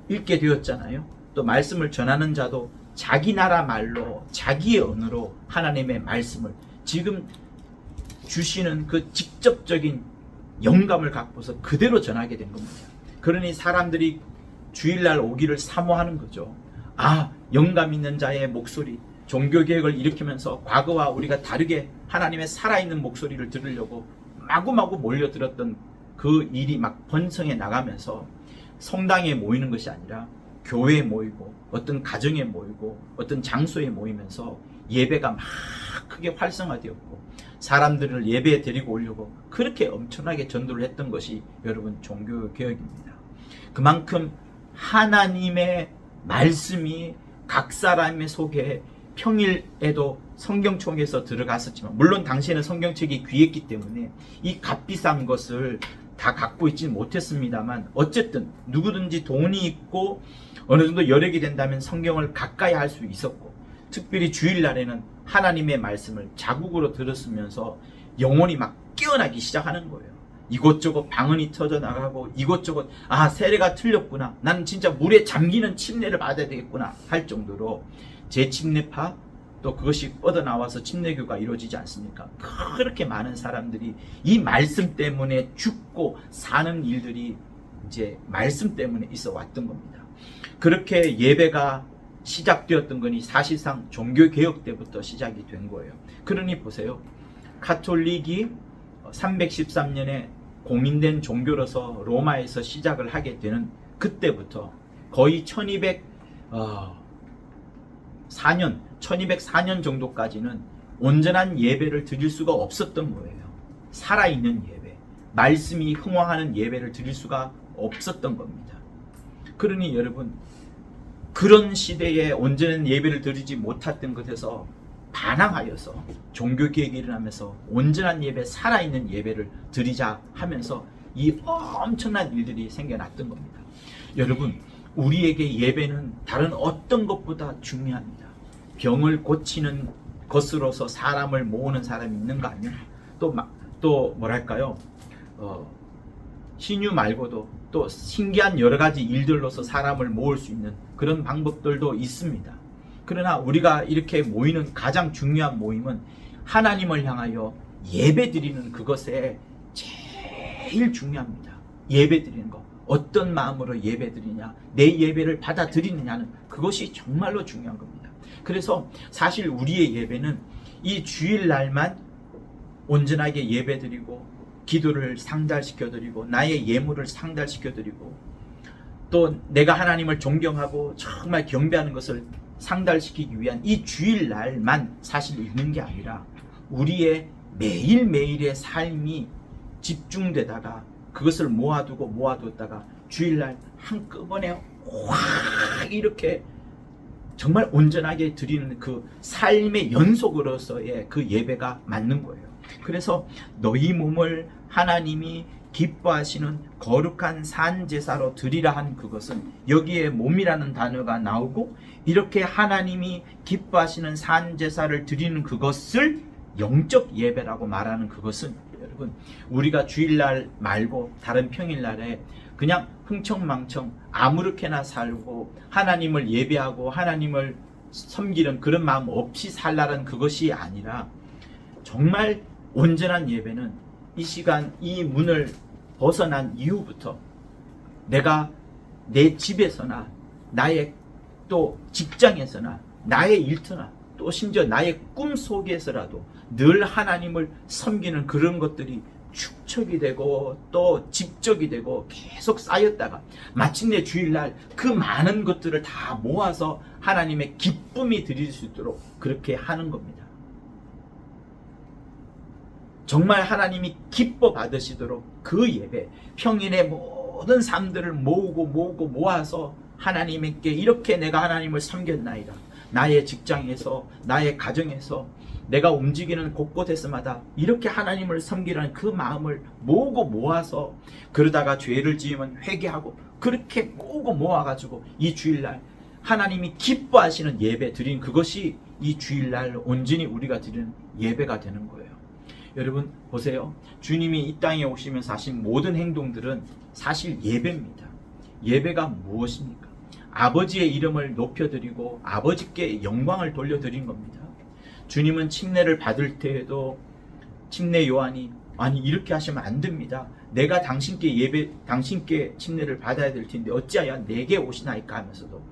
읽게 되었잖아요. 또 말씀을 전하는 자도 자기 나라 말로 자기의 언어로 하나님의 말씀을 지금 주시는 그 직접적인 영감을 갖고서 그대로 전하게 된 겁니다. 그러니 사람들이 주일날 오기를 사모하는 거죠. 영감 있는 자의 목소리, 종교개혁을 일으키면서 과거와 우리가 다르게 하나님의 살아있는 목소리를 들으려고 마구마구 몰려들었던 그 일이 막 번성해 나가면서 성당에 모이는 것이 아니라 교회에 모이고 어떤 가정에 모이고 어떤 장소에 모이면서 예배가 막 크게 활성화되었고 사람들을 예배에 데리고 오려고 그렇게 엄청나게 전도를 했던 것이 여러분 종교개혁입니다. 그만큼 하나님의 말씀이 각 사람의 속에 평일에도 성경책에서 들어갔었지만 물론 당시에는 성경책이 귀했기 때문에 이 값비싼 것을 다 갖고 있지 못했습니다만 어쨌든 누구든지 돈이 있고 어느 정도 여력이 된다면 성경을 가까이 할 수 있었고 특별히 주일날에는 하나님의 말씀을 자국으로 들었으면서 영혼이 막 깨어나기 시작하는 거예요. 이곳저곳 방언이 터져 나가고 이곳저곳 세례가 틀렸구나, 나는 진짜 물에 잠기는 침례를 받아야 되겠구나 할 정도로 제 침례파 또 그것이 뻗어나와서 침례교가 이루어지지 않습니까? 그렇게 많은 사람들이 이 말씀 때문에 죽고 사는 일들이 이제 말씀 때문에 있어 왔던 겁니다. 그렇게 예배가 시작되었던 거니 사실상 종교개혁 때부터 시작이 된 거예요. 그러니 보세요. 가톨릭이 313년에 공인된 종교로서 로마에서 시작을 하게 되는 그때부터 거의 1204년 정도까지는 온전한 예배를 드릴 수가 없었던 거예요. 살아있는 예배, 말씀이 흥황하는 예배를 드릴 수가 없었던 겁니다. 그러니 여러분, 그런 시대에 온전한 예배를 드리지 못했던 것에서 반항하여서 종교개혁이 일어나면서 온전한 예배, 살아있는 예배를 드리자 하면서 이 엄청난 일들이 생겨났던 겁니다. 여러분, 우리에게 예배는 다른 어떤 것보다 중요합니다. 병을 고치는 것으로서 사람을 모으는 사람이 있는가 하면 또 뭐랄까요, 신유 말고도 또 신기한 여러 가지 일들로서 사람을 모을 수 있는 그런 방법들도 있습니다. 그러나 우리가 이렇게 모이는 가장 중요한 모임은 하나님을 향하여 예배 드리는 그것에 제일 중요합니다. 예배 드리는 것. 어떤 마음으로 예배 드리냐, 내 예배를 받아들이느냐는 그것이 정말로 중요한 겁니다. 그래서 사실 우리의 예배는 이 주일날만 온전하게 예배 드리고 기도를 상달시켜 드리고 나의 예물을 상달시켜 드리고 또 내가 하나님을 존경하고 정말 경배하는 것을 상달시키기 위한 이 주일날만 사실 있는 게 아니라 우리의 매일매일의 삶이 집중되다가 그것을 모아두다가 주일날 한꺼번에 확 이렇게 정말 온전하게 드리는 그 삶의 연속으로서의 그 예배가 맞는 거예요. 그래서 너희 몸을 하나님이 기뻐하시는 거룩한 산제사로 드리라 한 그것은 여기에 몸이라는 단어가 나오고 이렇게 하나님이 기뻐하시는 산제사를 드리는 그것을 영적 예배라고 말하는 그것은 여러분, 우리가 주일날 말고 다른 평일날에 그냥 흥청망청 아무렇게나 살고 하나님을 예배하고 하나님을 섬기는 그런 마음 없이 살라는 그것이 아니라 정말 온전한 예배는 이 시간 이 문을 벗어난 이후부터 내가 내 집에서나 나의 또 직장에서나 나의 일터나 또 심지어 나의 꿈 속에서라도 늘 하나님을 섬기는 그런 것들이 축적이 되고 또 집적이 되고 계속 쌓였다가 마침내 주일날 그 많은 것들을 다 모아서 하나님의 기쁨이 드릴 수 있도록 그렇게 하는 겁니다. 정말 하나님이 기뻐 받으시도록 그 예배, 평일의 모든 삶들을 모아서 하나님께 이렇게 내가 하나님을 섬겼나이다. 나의 직장에서 나의 가정에서 내가 움직이는 곳곳에서마다 이렇게 하나님을 섬기라는 그 마음을 모아서 그러다가 죄를 지으면 회개하고 그렇게 모아가지고 이 주일날 하나님이 기뻐하시는 예배 드린 그것이 이 주일날 온전히 우리가 드리는 예배가 되는 거예요. 여러분 보세요. 주님이 이 땅에 오시면서 하신 모든 행동들은 사실 예배입니다. 예배가 무엇입니까? 아버지의 이름을 높여드리고 아버지께 영광을 돌려드린 겁니다. 주님은 침례를 받을 때에도 침례 요한이 아니 이렇게 하시면 안 됩니다. 내가 당신께 침례를 받아야 될 텐데 어찌하여 내게 오시나이까 하면서도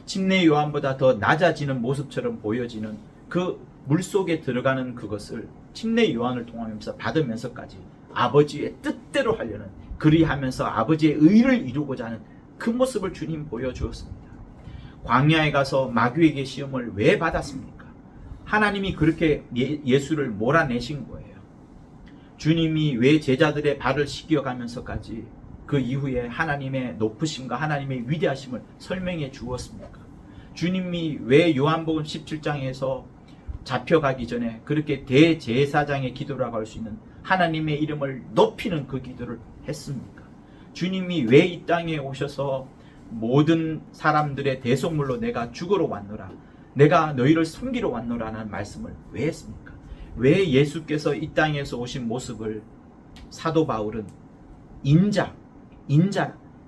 침례 요한보다 더 낮아지는 모습처럼 보여지는 그 물속에 들어가는 그것을 침례 요한을 통하면서 받으면서까지 아버지의 뜻대로 하려는 그리하면서 아버지의 의를 이루고자 하는 그 모습을 주님 보여주었습니다. 광야에 가서 마귀에게 시험을 왜 받았습니까? 하나님이 그렇게 예수를 몰아내신 거예요. 주님이 왜 제자들의 발을 씻겨가면서까지 그 이후에 하나님의 높으심과 하나님의 위대하심을 설명해 주었습니까? 주님이 왜 요한복음 17장에서 잡혀가기 전에 그렇게 대제사장의 기도라고 할 수 있는 하나님의 이름을 높이는 그 기도를 했습니까? 주님이 왜 이 땅에 오셔서 모든 사람들의 대속물로 내가 죽으러 왔노라, 내가 너희를 섬기러 왔노라는 말씀을 왜 했습니까? 왜 예수께서 이 땅에서 오신 모습을 사도 바울은 인자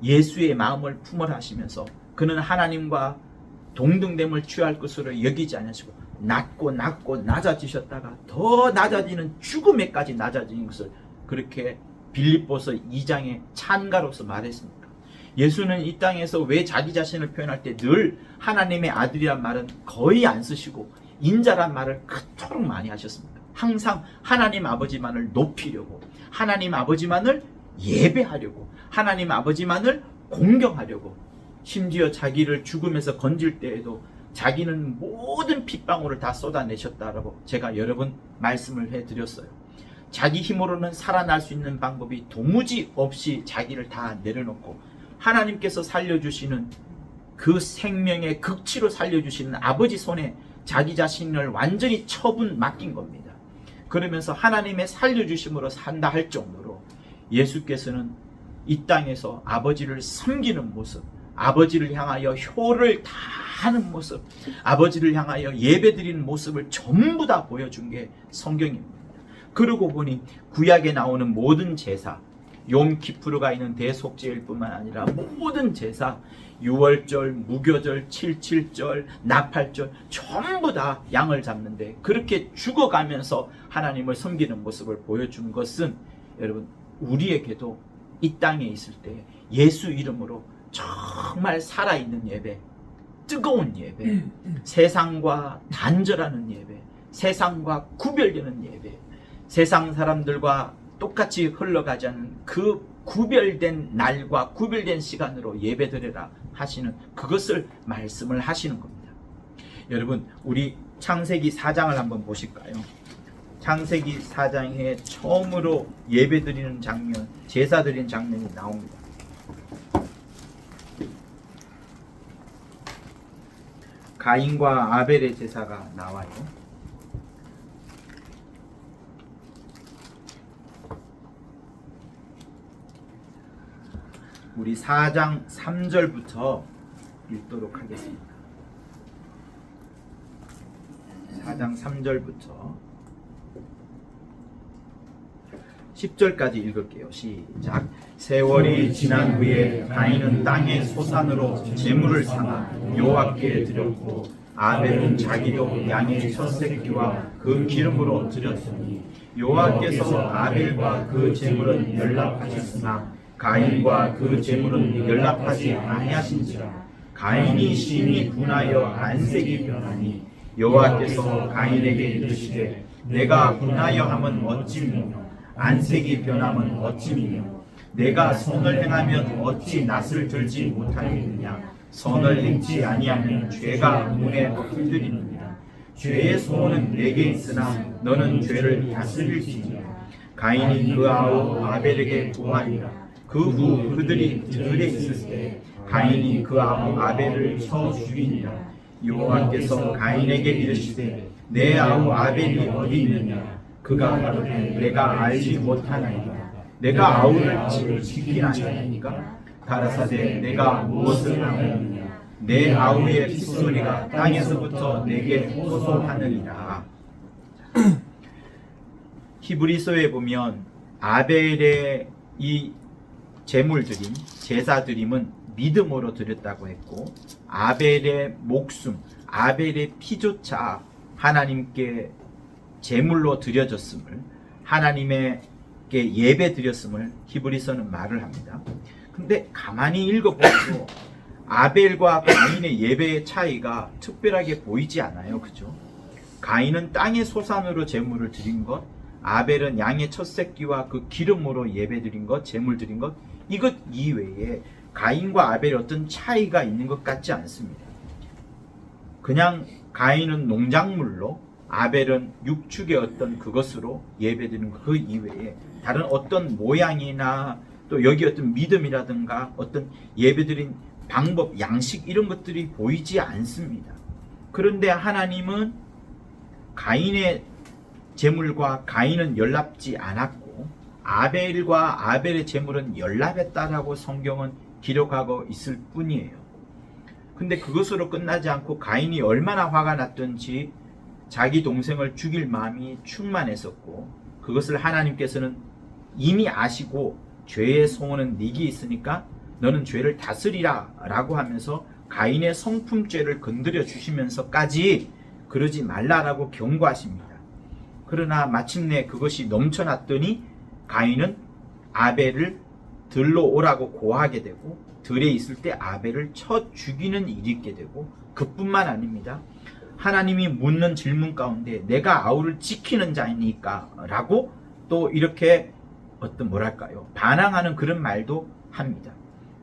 예수의 마음을 품을 하시면서 그는 하나님과 동등됨을 취할 것으로 여기지 않으시고 낮고 낮아지셨다가 더 낮아지는 죽음에까지 낮아지는 것을 그렇게 빌립보서 2장의 찬가로서 말했습니까? 예수는 이 땅에서 왜 자기 자신을 표현할 때 늘 하나님의 아들이란 말은 거의 안 쓰시고 인자란 말을 그토록 많이 하셨습니다. 항상 하나님 아버지만을 높이려고, 하나님 아버지만을 예배하려고, 하나님 아버지만을 공경하려고, 심지어 자기를 죽음에서 건질 때에도 자기는 모든 핏방울을 다 쏟아내셨다라고 제가 여러 번 말씀을 해드렸어요. 자기 힘으로는 살아날 수 있는 방법이 도무지 없이 자기를 다 내려놓고 하나님께서 살려주시는 그 생명의 극치로 살려주시는 아버지 손에 자기 자신을 완전히 처분 맡긴 겁니다. 그러면서 하나님의 살려주심으로 산다 할 정도로 예수께서는 이 땅에서 아버지를 섬기는 모습, 아버지를 향하여 효를 다하는 모습, 아버지를 향하여 예배드리는 모습을 전부 다 보여준 게 성경입니다. 그러고 보니 구약에 나오는 모든 제사, 욤키푸르가 있는 대속제일 뿐만 아니라 모든 제사, 유월절, 무교절, 칠칠절, 나팔절 전부 다 양을 잡는데 그렇게 죽어가면서 하나님을 섬기는 모습을 보여준 것은 여러분 우리에게도 이 땅에 있을 때 예수 이름으로 정말 살아있는 예배, 뜨거운 예배, 세상과 단절하는 예배, 세상과 구별되는 예배, 세상 사람들과 똑같이 흘러가지 않는 그 구별된 날과 구별된 시간으로 예배드려라 하시는 그것을 말씀을 하시는 겁니다. 여러분 우리 창세기 4장을 한번 보실까요? 창세기 4장에 처음으로 예배드리는 장면, 제사드리는 장면이 나옵니다. 가인과 아벨의 제사가 나와요. 우리 4장 3절부터 읽도록 하겠습니다. 4장 3절부터 10절까지 읽을게요. 시작. 세월이 지난 후에 가인은 땅의 소산으로 제물을 삼아 여호와께 드렸고 아벨은 자기도 양의 첫 새끼와 그 기름으로 드렸으니 여호와께서 아벨과 그 제물은 연락하셨으나 가인과 그 제물은 연락하지 아니하신지라. 가인이 심히 분하여 안색이 변하니 여호와께서 가인에게 이르시되 내가 분하여 함은 어찌미뇨 안색이 변함은 어찌미뇨 내가 선을 행하면 어찌 낯을 들지 못하겠느냐. 선을 행치 아니하면 죄가 문에 흔들리느니라. 죄의 소원은 내게 있으나 너는 죄를 다스릴지니라. 가인이 그 아우 아벨에게 구하니라. 그 후 그들이 들에 있을 때 가인이 그 아우 아벨을 쳐 죽이니라. 여호와께서 가인에게 이르시되 내 아우 아벨이 어디 있느냐. 그가 가로되 내가 알지 못하나이다. 내가 아우를 지키나 아니니까. 가라사대 내가 무엇을 하느냐. 내 아우의 핏소리가 땅에서부터 내게 호소하느니라. 히브리서에 보면 아벨의 이 제물드림, 제사드림은 믿음으로 드렸다고 했고 아벨의 목숨, 아벨의 피조차 하나님께 제물로 드려졌음을, 하나님에게 예배 드렸음을 히브리서는 말을 합니다. 근데 가만히 읽어보고 아벨과 가인의 예배의 차이가 특별하게 보이지 않아요. 그죠? 가인은 땅의 소산으로 제물을 드린 것, 아벨은 양의 첫 새끼와 그 기름으로 예배 드린 것, 제물 드린 것, 이것 이외에 가인과 아벨이 어떤 차이가 있는 것 같지 않습니다. 그냥 가인은 농작물로, 아벨은 육축의 어떤 그것으로 예배드리는 것, 그 이외에 다른 어떤 모양이나 또 여기 어떤 믿음이라든가 어떤 예배드린 방법, 양식 이런 것들이 보이지 않습니다. 그런데 하나님은 가인의 제물과 가인은 연락지 않았고 아벨과 아벨의 제물은 연락했다라고 성경은 기록하고 있을 뿐이에요. 근데 그것으로 끝나지 않고 가인이 얼마나 화가 났던지 자기 동생을 죽일 마음이 충만했었고 그것을 하나님께서는 이미 아시고 죄의 소원은 네게 있으니까 너는 죄를 다스리라 라고 하면서 가인의 성품죄를 건드려 주시면서까지 그러지 말라라고 경고하십니다. 그러나 마침내 그것이 넘쳐났더니 가인은 아벨을 들러 오라고 고하게 되고 들에 있을 때 아벨을 쳐 죽이는 일이 있게 되고, 그뿐만 아닙니다. 하나님이 묻는 질문 가운데 내가 아우를 지키는 자이니까 라고 또 이렇게 반항하는 그런 말도 합니다.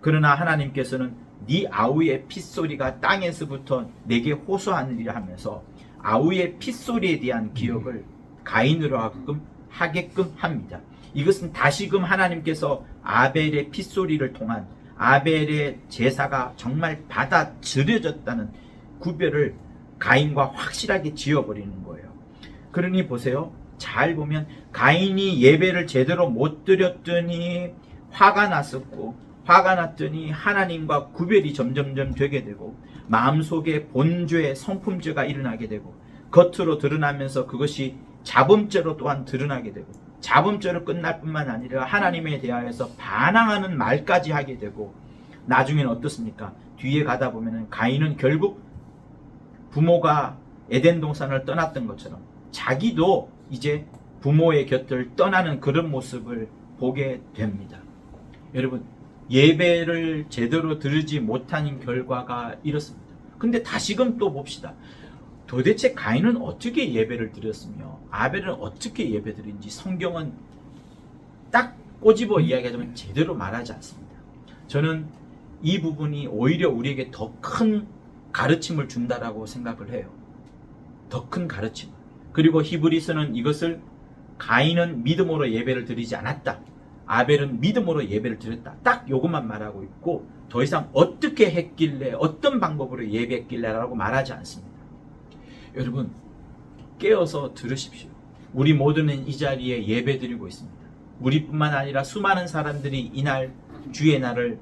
그러나 하나님께서는 네 아우의 핏소리가 땅에서부터 내게 호소하느니라 하면서 아우의 핏소리에 대한 기억을 가인으로 하게끔 합니다. 이것은 다시금 하나님께서 아벨의 핏소리를 통한 아벨의 제사가 정말 받아들여졌다는 구별을 가인과 확실하게 지어버리는 거예요. 그러니 보세요. 잘 보면 가인이 예배를 제대로 못 드렸더니 화가 났었고, 화가 났더니 하나님과 구별이 점점점 되게 되고, 마음속에 본죄, 성품죄가 일어나게 되고, 겉으로 드러나면서 그것이 자범죄로 또한 드러나게 되고, 자범죄로 끝날 뿐만 아니라 하나님에 대하여서 반항하는 말까지 하게 되고, 나중에는 어떻습니까? 뒤에 가다 보면은 가인은 결국 부모가 에덴 동산을 떠났던 것처럼 자기도 이제 부모의 곁을 떠나는 그런 모습을 보게 됩니다. 여러분, 예배를 제대로 드리지 못한 결과가 이렇습니다. 근데 다시금 또 봅시다. 도대체 가인은 어떻게 예배를 드렸으며 아벨은 어떻게 예배 드린지 성경은 딱 꼬집어 이야기하자면 제대로 말하지 않습니다. 저는 이 부분이 오히려 우리에게 더 큰 가르침을 준다라고 생각을 해요. 더 큰 가르침. 그리고 히브리서는 이것을 가인은 믿음으로 예배를 드리지 않았다, 아벨은 믿음으로 예배를 드렸다, 딱 요것만 말하고 있고 더 이상 어떻게 했길래 어떤 방법으로 예배했길래 라고 말하지 않습니다. 여러분, 깨어서 들으십시오. 우리 모두는 이 자리에 예배 드리고 있습니다. 우리뿐만 아니라 수많은 사람들이 이날 주의 날을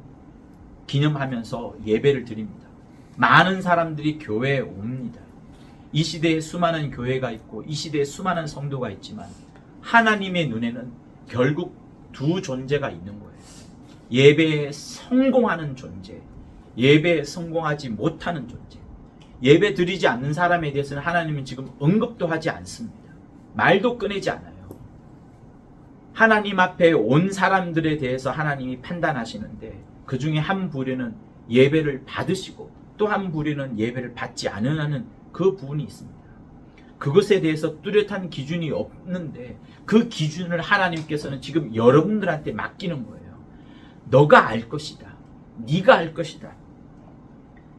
기념하면서 예배를 드립니다. 많은 사람들이 교회에 옵니다. 이 시대에 수많은 교회가 있고 이 시대에 수많은 성도가 있지만 하나님의 눈에는 결국 두 존재가 있는 거예요. 예배에 성공하는 존재, 예배에 성공하지 못하는 존재. 예배 드리지 않는 사람에 대해서는 하나님은 지금 언급도 하지 않습니다. 말도 꺼내지 않아요. 하나님 앞에 온 사람들에 대해서 하나님이 판단하시는데 그 중에 한 부류는 예배를 받으시고 또 한 부류는 예배를 받지 않으라는 그 부분이 있습니다. 그것에 대해서 뚜렷한 기준이 없는데 그 기준을 하나님께서는 지금 여러분들한테 맡기는 거예요. 너가 알 것이다. 네가 알 것이다.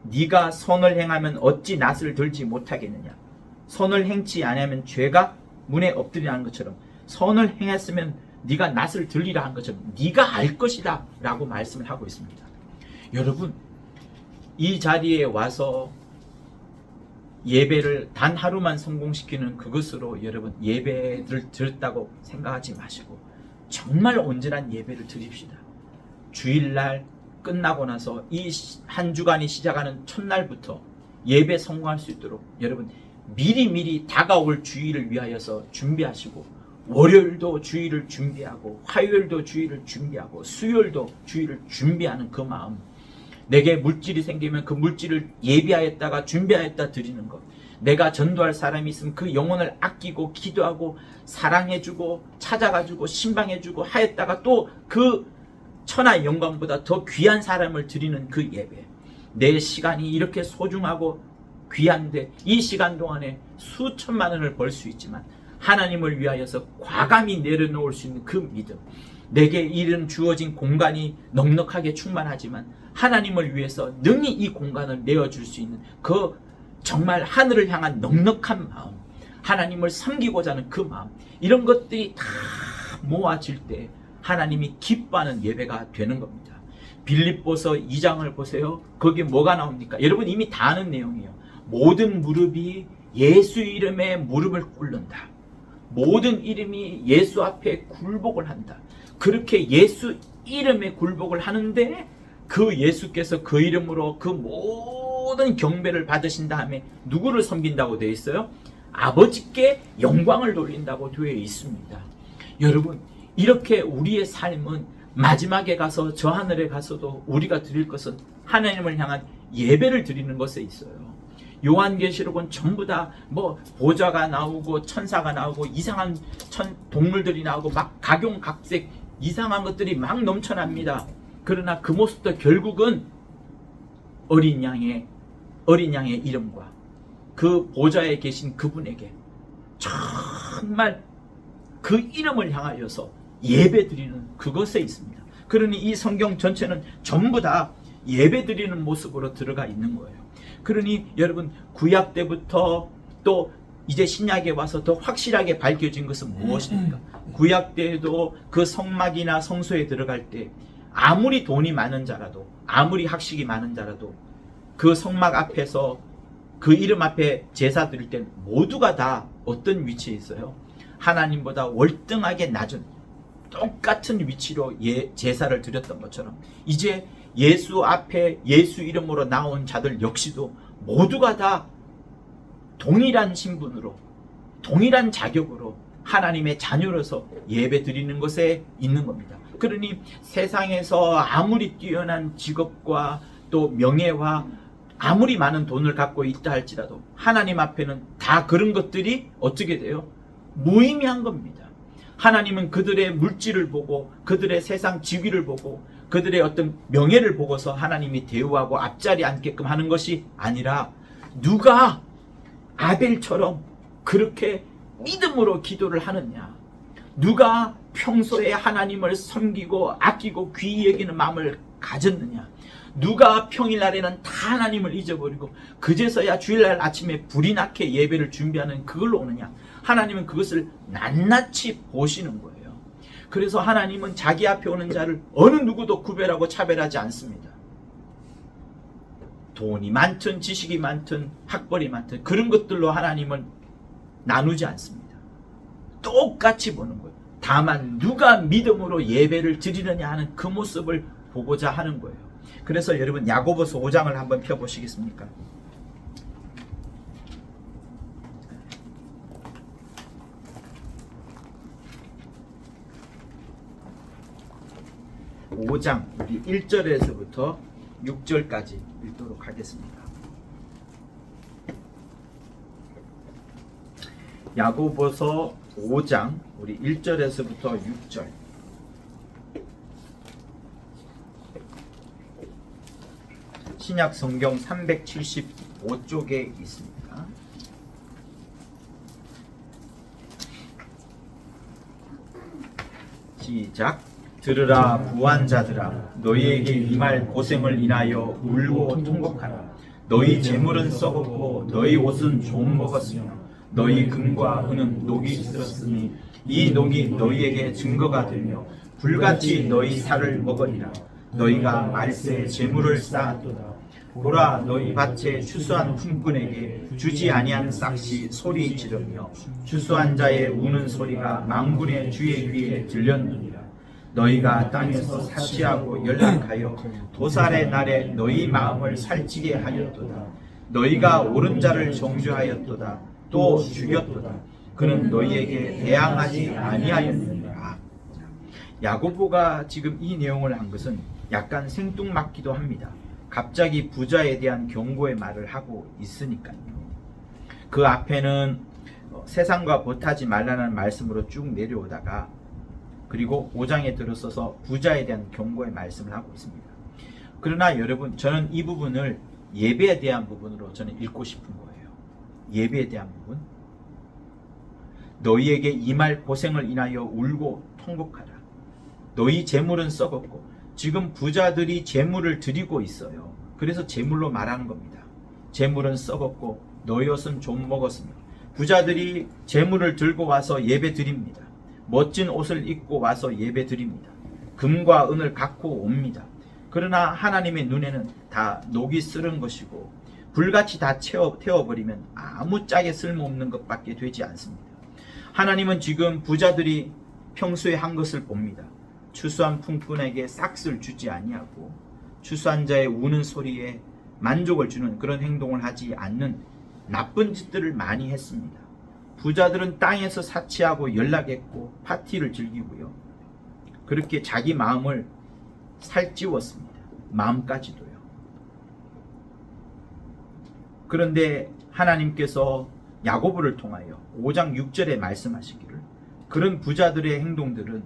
네가 선을 행하면 어찌 낫을 들지 못하겠느냐. 선을 행치 아니하면 죄가 문에 엎드리라는 것처럼 선을 행했으면 네가 낫을 들리라 한 것처럼 네가 알 것이다 라고 말씀을 하고 있습니다. 여러분, 이 자리에 와서 예배를 단 하루만 성공시키는 그것으로 여러분 예배를 드렸다고 생각하지 마시고 정말 온전한 예배를 드립시다. 주일날 끝나고 나서 이 한 주간이 시작하는 첫날부터 예배 성공할 수 있도록 여러분 미리미리 다가올 주일을 위하여서 준비하시고, 월요일도 주일을 준비하고 화요일도 주일을 준비하고 수요일도 주일을 준비하는 그 마음, 내게 물질이 생기면 그 물질을 예비하였다가 준비하였다 드리는 것, 내가 전도할 사람이 있으면 그 영혼을 아끼고 기도하고 사랑해주고 찾아가지고 신방해주고 하였다가 또 그 천하의 영광보다 더 귀한 사람을 드리는 그 예배, 내 시간이 이렇게 소중하고 귀한데 이 시간 동안에 수천만 원을 벌 수 있지만 하나님을 위하여서 과감히 내려놓을 수 있는 그 믿음, 내게 이런 주어진 공간이 넉넉하게 충만하지만 하나님을 위해서 능히 이 공간을 내어줄 수 있는 그 정말 하늘을 향한 넉넉한 마음, 하나님을 섬기고자 하는 그 마음, 이런 것들이 다 모아질 때 하나님이 기뻐하는 예배가 되는 겁니다. 빌립보서 2장을 보세요. 거기 뭐가 나옵니까? 여러분 이미 다 아는 내용이에요. 모든 무릎이 예수 이름에 무릎을 꿇는다. 모든 이름이 예수 앞에 굴복을 한다. 그렇게 예수 이름에 굴복을 하는데 그 예수께서 그 이름으로 그 모든 경배를 받으신 다음에 누구를 섬긴다고 되어 있어요? 아버지께 영광을 돌린다고 되어 있습니다. 여러분, 이렇게 우리의 삶은 마지막에 가서 저 하늘에 가서도 우리가 드릴 것은 하나님을 향한 예배를 드리는 것에 있어요. 요한계시록은 전부 다 뭐 보좌가 나오고 천사가 나오고 이상한 동물들이 나오고 막 각용각색 이상한 것들이 막 넘쳐납니다. 그러나 그 모습도 결국은 어린 양의 이름과 그 보좌에 계신 그분에게 정말 그 이름을 향하여서 예배드리는 그것에 있습니다. 그러니 이 성경 전체는 전부 다 예배드리는 모습으로 들어가 있는 거예요. 그러니 여러분 구약 때부터 또 이제 신약에 와서 더 확실하게 밝혀진 것은 무엇입니까? 구약 때에도 그 성막이나 성소에 들어갈 때 아무리 돈이 많은 자라도 아무리 학식이 많은 자라도 그 성막 앞에서 그 이름 앞에 제사 드릴 때 모두가 다 어떤 위치에 있어요? 하나님보다 월등하게 낮은 똑같은 위치로 제사를 드렸던 것처럼 이제 예수 앞에 예수 이름으로 나온 자들 역시도 모두가 다 동일한 신분으로 동일한 자격으로 하나님의 자녀로서 예배 드리는 것에 있는 겁니다. 그러니 세상에서 아무리 뛰어난 직업과 또 명예와 아무리 많은 돈을 갖고 있다 할지라도 하나님 앞에는 다 그런 것들이 어떻게 돼요? 무의미한 겁니다. 하나님은 그들의 물질을 보고 그들의 세상 지위를 보고 그들의 어떤 명예를 보고서 하나님이 대우하고 앞자리에 앉게끔 하는 것이 아니라 누가 아벨처럼 그렇게 믿음으로 기도를 하느냐, 누가 평소에 하나님을 섬기고 아끼고 귀히 여기는 마음을 가졌느냐, 누가 평일날에는 다 하나님을 잊어버리고 그제서야 주일날 아침에 불이 나게 예배를 준비하는 그걸로 오느냐, 하나님은 그것을 낱낱이 보시는 거예요. 그래서 하나님은 자기 앞에 오는 자를 어느 누구도 구별하고 차별하지 않습니다. 돈이 많든 지식이 많든 학벌이 많든 그런 것들로 하나님은 나누지 않습니다. 똑같이 보는 거예요. 다만 누가 믿음으로 예배를 드리느냐 하는 그 모습을 보고자 하는 거예요. 그래서 여러분 야고보서 5장을 한번 펴보시겠습니까? (5장) 우리 1절에서부터 6절까지 읽도록 하겠습니다. 야고보서 5장 우리 1절에서부터 6절. 신약 성경 375쪽에 있습니다. 시작. 들으라 부한 자들아, 너희에게 임할 고생을 인하여 울고 통곡하라. 너희 재물은 썩었고 너희 옷은 좀 먹었으며 너희 금과 은은 녹이 슬었으니 이 녹이 너희에게 증거가 되며 불같이 너희 살을 먹으리라. 너희가 말세에 재물을 쌓았도다. 보라, 너희 밭에 추수한 품꾼에게 주지 아니한 싹시 소리 지르며 추수한 자의 우는 소리가 망군의 주의 귀에 들렸느니라. 너희가 땅에서 사치하고 연락하여 도살의 날에 너희 마음을 살찌게 하였도다. 너희가 옳은 자를 정죄하였도다. 또 죽였도다. 그는 너희에게 대항하지 아니하였느니라. 야고보가 지금 이 내용을 한 것은 약간 생뚱맞기도 합니다. 갑자기 부자에 대한 경고의 말을 하고 있으니까요. 그 앞에는 세상과 벗하지 말라는 말씀으로 쭉 내려오다가 그리고 5장에 들어서서 부자에 대한 경고의 말씀을 하고 있습니다. 그러나 여러분, 저는 이 부분을 예배에 대한 부분으로 저는 읽고 싶은 거예요. 예배에 대한 부분. 너희에게 임할 고생을 인하여 울고 통곡하라. 너희 재물은 썩었고, 지금 부자들이 재물을 드리고 있어요. 그래서 재물로 말하는 겁니다. 재물은 썩었고 너희 옷은 좀 먹었으며, 부자들이 재물을 들고 와서 예배 드립니다. 멋진 옷을 입고 와서 예배 드립니다. 금과 은을 갖고 옵니다. 그러나 하나님의 눈에는 다 녹이 슬은 것이고 불같이 다 태워버리면 아무짝에 쓸모없는 것밖에 되지 않습니다. 하나님은 지금 부자들이 평소에 한 것을 봅니다. 추수한 품꾼에게 싹을 주지 아니하고 추수한 자의 우는 소리에 만족을 주는 그런 행동을 하지 않는 나쁜 짓들을 많이 했습니다. 부자들은 땅에서 사치하고 연락했고 파티를 즐기고요. 그렇게 자기 마음을 살찌웠습니다. 마음까지도요. 그런데 하나님께서 야고보를 통하여 5장 6절에 말씀하시기를 그런 부자들의 행동들은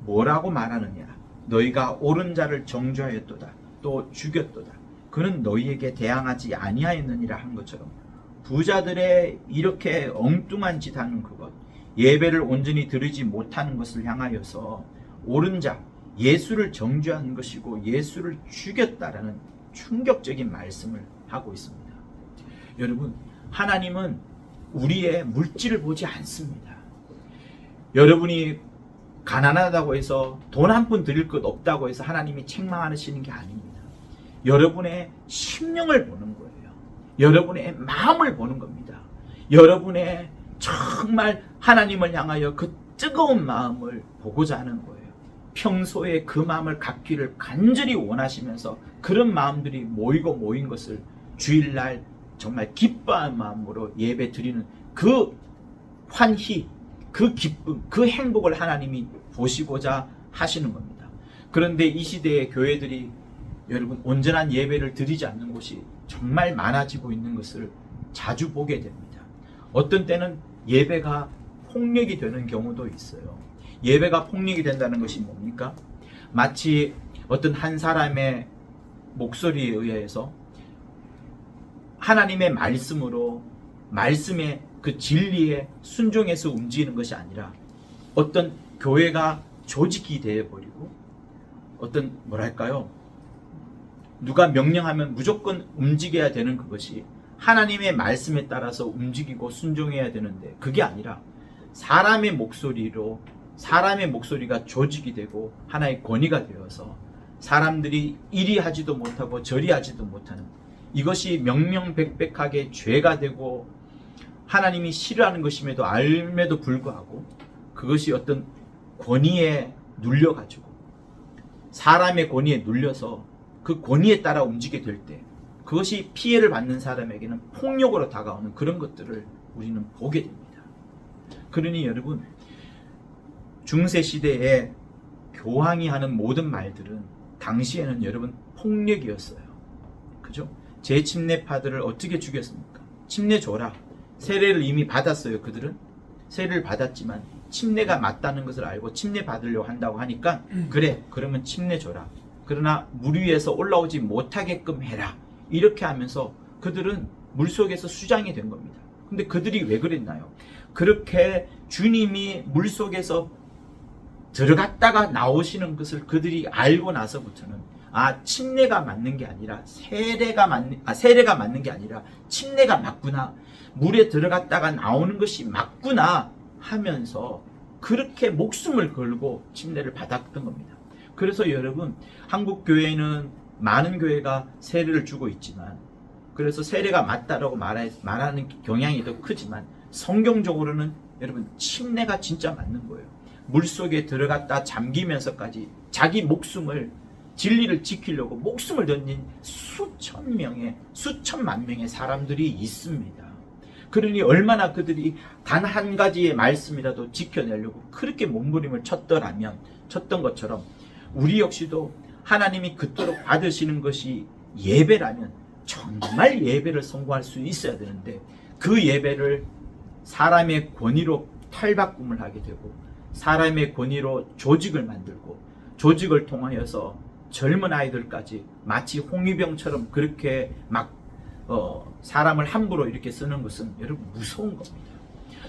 뭐라고 말하느냐? 너희가 옳은 자를 정죄하였도다. 또 죽였도다. 그는 너희에게 대항하지 아니하였느니라 한 것처럼 부자들의 이렇게 엉뚱한 짓 하는 그것, 예배를 온전히 드리지 못하는 것을 향하여서 옳은 자, 예수를 정죄한 것이고 예수를 죽였다라는 충격적인 말씀을 하고 있습니다. 여러분, 하나님은 우리의 물질을 보지 않습니다. 여러분이 가난하다고 해서 돈 한 푼 드릴 것 없다고 해서 하나님이 책망하시는 게 아닙니다. 여러분의 심령을 보는 거예요. 여러분의 마음을 보는 겁니다. 여러분의 정말 하나님을 향하여 그 뜨거운 마음을 보고자 하는 거예요. 평소에 그 마음을 갖기를 간절히 원하시면서 그런 마음들이 모인 것을 주일날 정말 기뻐한 마음으로 예배 드리는 그 환희, 그 기쁨, 그 행복을 하나님이 보시고자 하시는 겁니다. 그런데 이 시대의 교회들이 여러분 온전한 예배를 드리지 않는 곳이 정말 많아지고 있는 것을 자주 보게 됩니다. 어떤 때는 예배가 폭력이 되는 경우도 있어요. 예배가 폭력이 된다는 것이 뭡니까? 마치 어떤 한 사람의 목소리에 의해서 하나님의 말씀으로 말씀의 그 진리에 순종해서 움직이는 것이 아니라 어떤 교회가 조직이 되어버리고 어떤 뭐랄까요? 누가 명령하면 무조건 움직여야 되는 그것이 하나님의 말씀에 따라서 움직이고 순종해야 되는데 그게 아니라 사람의 목소리가 조직이 되고 하나의 권위가 되어서 사람들이 이리 하지도 못하고 저리 하지도 못하는 이것이 명명백백하게 죄가 되고 하나님이 싫어하는 것임에도 알매도 불구하고 그것이 어떤 권위에 눌려가지고 사람의 권위에 눌려서 그 권위에 따라 움직이게 될 때 그것이 피해를 받는 사람에게는 폭력으로 다가오는 그런 것들을 우리는 보게 됩니다. 그러니 여러분, 중세시대에 교황이 하는 모든 말들은 당시에는 여러분 폭력이었어요. 그죠? 제 침례파들을 어떻게 죽였습니까? 침례 줘라. 세례를 이미 받았어요. 그들은 세례를 받았지만 침례가 맞다는 것을 알고 침례 받으려고 한다고 하니까 그래, 그러면 침례 줘라. 그러나 물 위에서 올라오지 못하게끔 해라. 이렇게 하면서 그들은 물속에서 수장이 된 겁니다. 근데 그들이 왜 그랬나요? 그렇게 주님이 물속에서 들어갔다가 나오시는 것을 그들이 알고 나서부터는 침례가 맞는 게 아니라 세례가 맞는 게 아니라 침례가 맞구나. 물에 들어갔다가 나오는 것이 맞구나 하면서 그렇게 목숨을 걸고 침례를 받았던 겁니다. 그래서 여러분, 한국 교회는 많은 교회가 세례를 주고 있지만 그래서 세례가 맞다라고 말하는 경향이 더 크지만 성경적으로는 여러분 침례가 진짜 맞는 거예요. 물속에 들어갔다 잠기면서까지 자기 목숨을 진리를 지키려고 목숨을 던진 수천만 명의 사람들이 있습니다. 그러니 얼마나 그들이 단 한 가지의 말씀이라도 지켜내려고 그렇게 몸부림을 쳤던 것처럼 우리 역시도 하나님이 그토록 받으시는 것이 예배라면 정말 예배를 성공할 수 있어야 되는데 그 예배를 사람의 권위로 탈바꿈을 하게 되고 사람의 권위로 조직을 만들고 조직을 통하여서 젊은 아이들까지 마치 홍위병처럼 그렇게 막 사람을 함부로 이렇게 쓰는 것은 여러분 무서운 겁니다.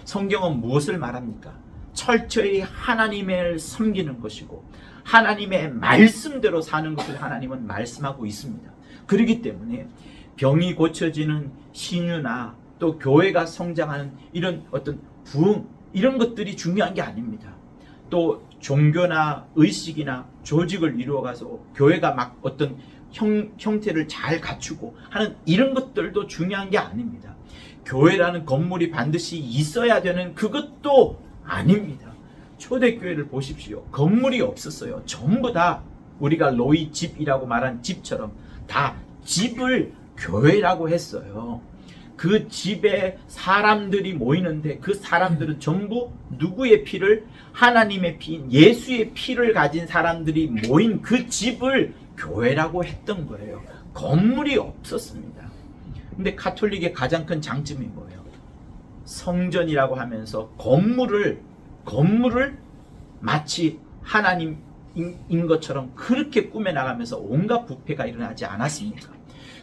성경은 무엇을 말합니까? 철저히 하나님을 섬기는 것이고 하나님의 말씀대로 사는 것을 하나님은 말씀하고 있습니다. 그렇기 때문에 병이 고쳐지는 신유나 또 교회가 성장하는 이런 어떤 부흥 이런 것들이 중요한 게 아닙니다. 또 종교나 의식이나 조직을 이루어가서 교회가 막 어떤 형태를 잘 갖추고 하는 이런 것들도 중요한 게 아닙니다. 교회라는 건물이 반드시 있어야 되는 그것도 아닙니다. 초대교회를 보십시오. 건물이 없었어요. 전부 다 우리가 로이 집이라고 말한 집처럼 다 집을 교회라고 했어요. 그 집에 사람들이 모이는데 그 사람들은 전부 누구의 피를? 하나님의 피인 예수의 피를 가진 사람들이 모인 그 집을 교회라고 했던 거예요. 건물이 없었습니다. 근데 가톨릭의 가장 큰 장점이 뭐예요? 성전이라고 하면서 건물을 마치 하나님인 것처럼 그렇게 꾸며나가면서 온갖 부패가 일어나지 않았습니까?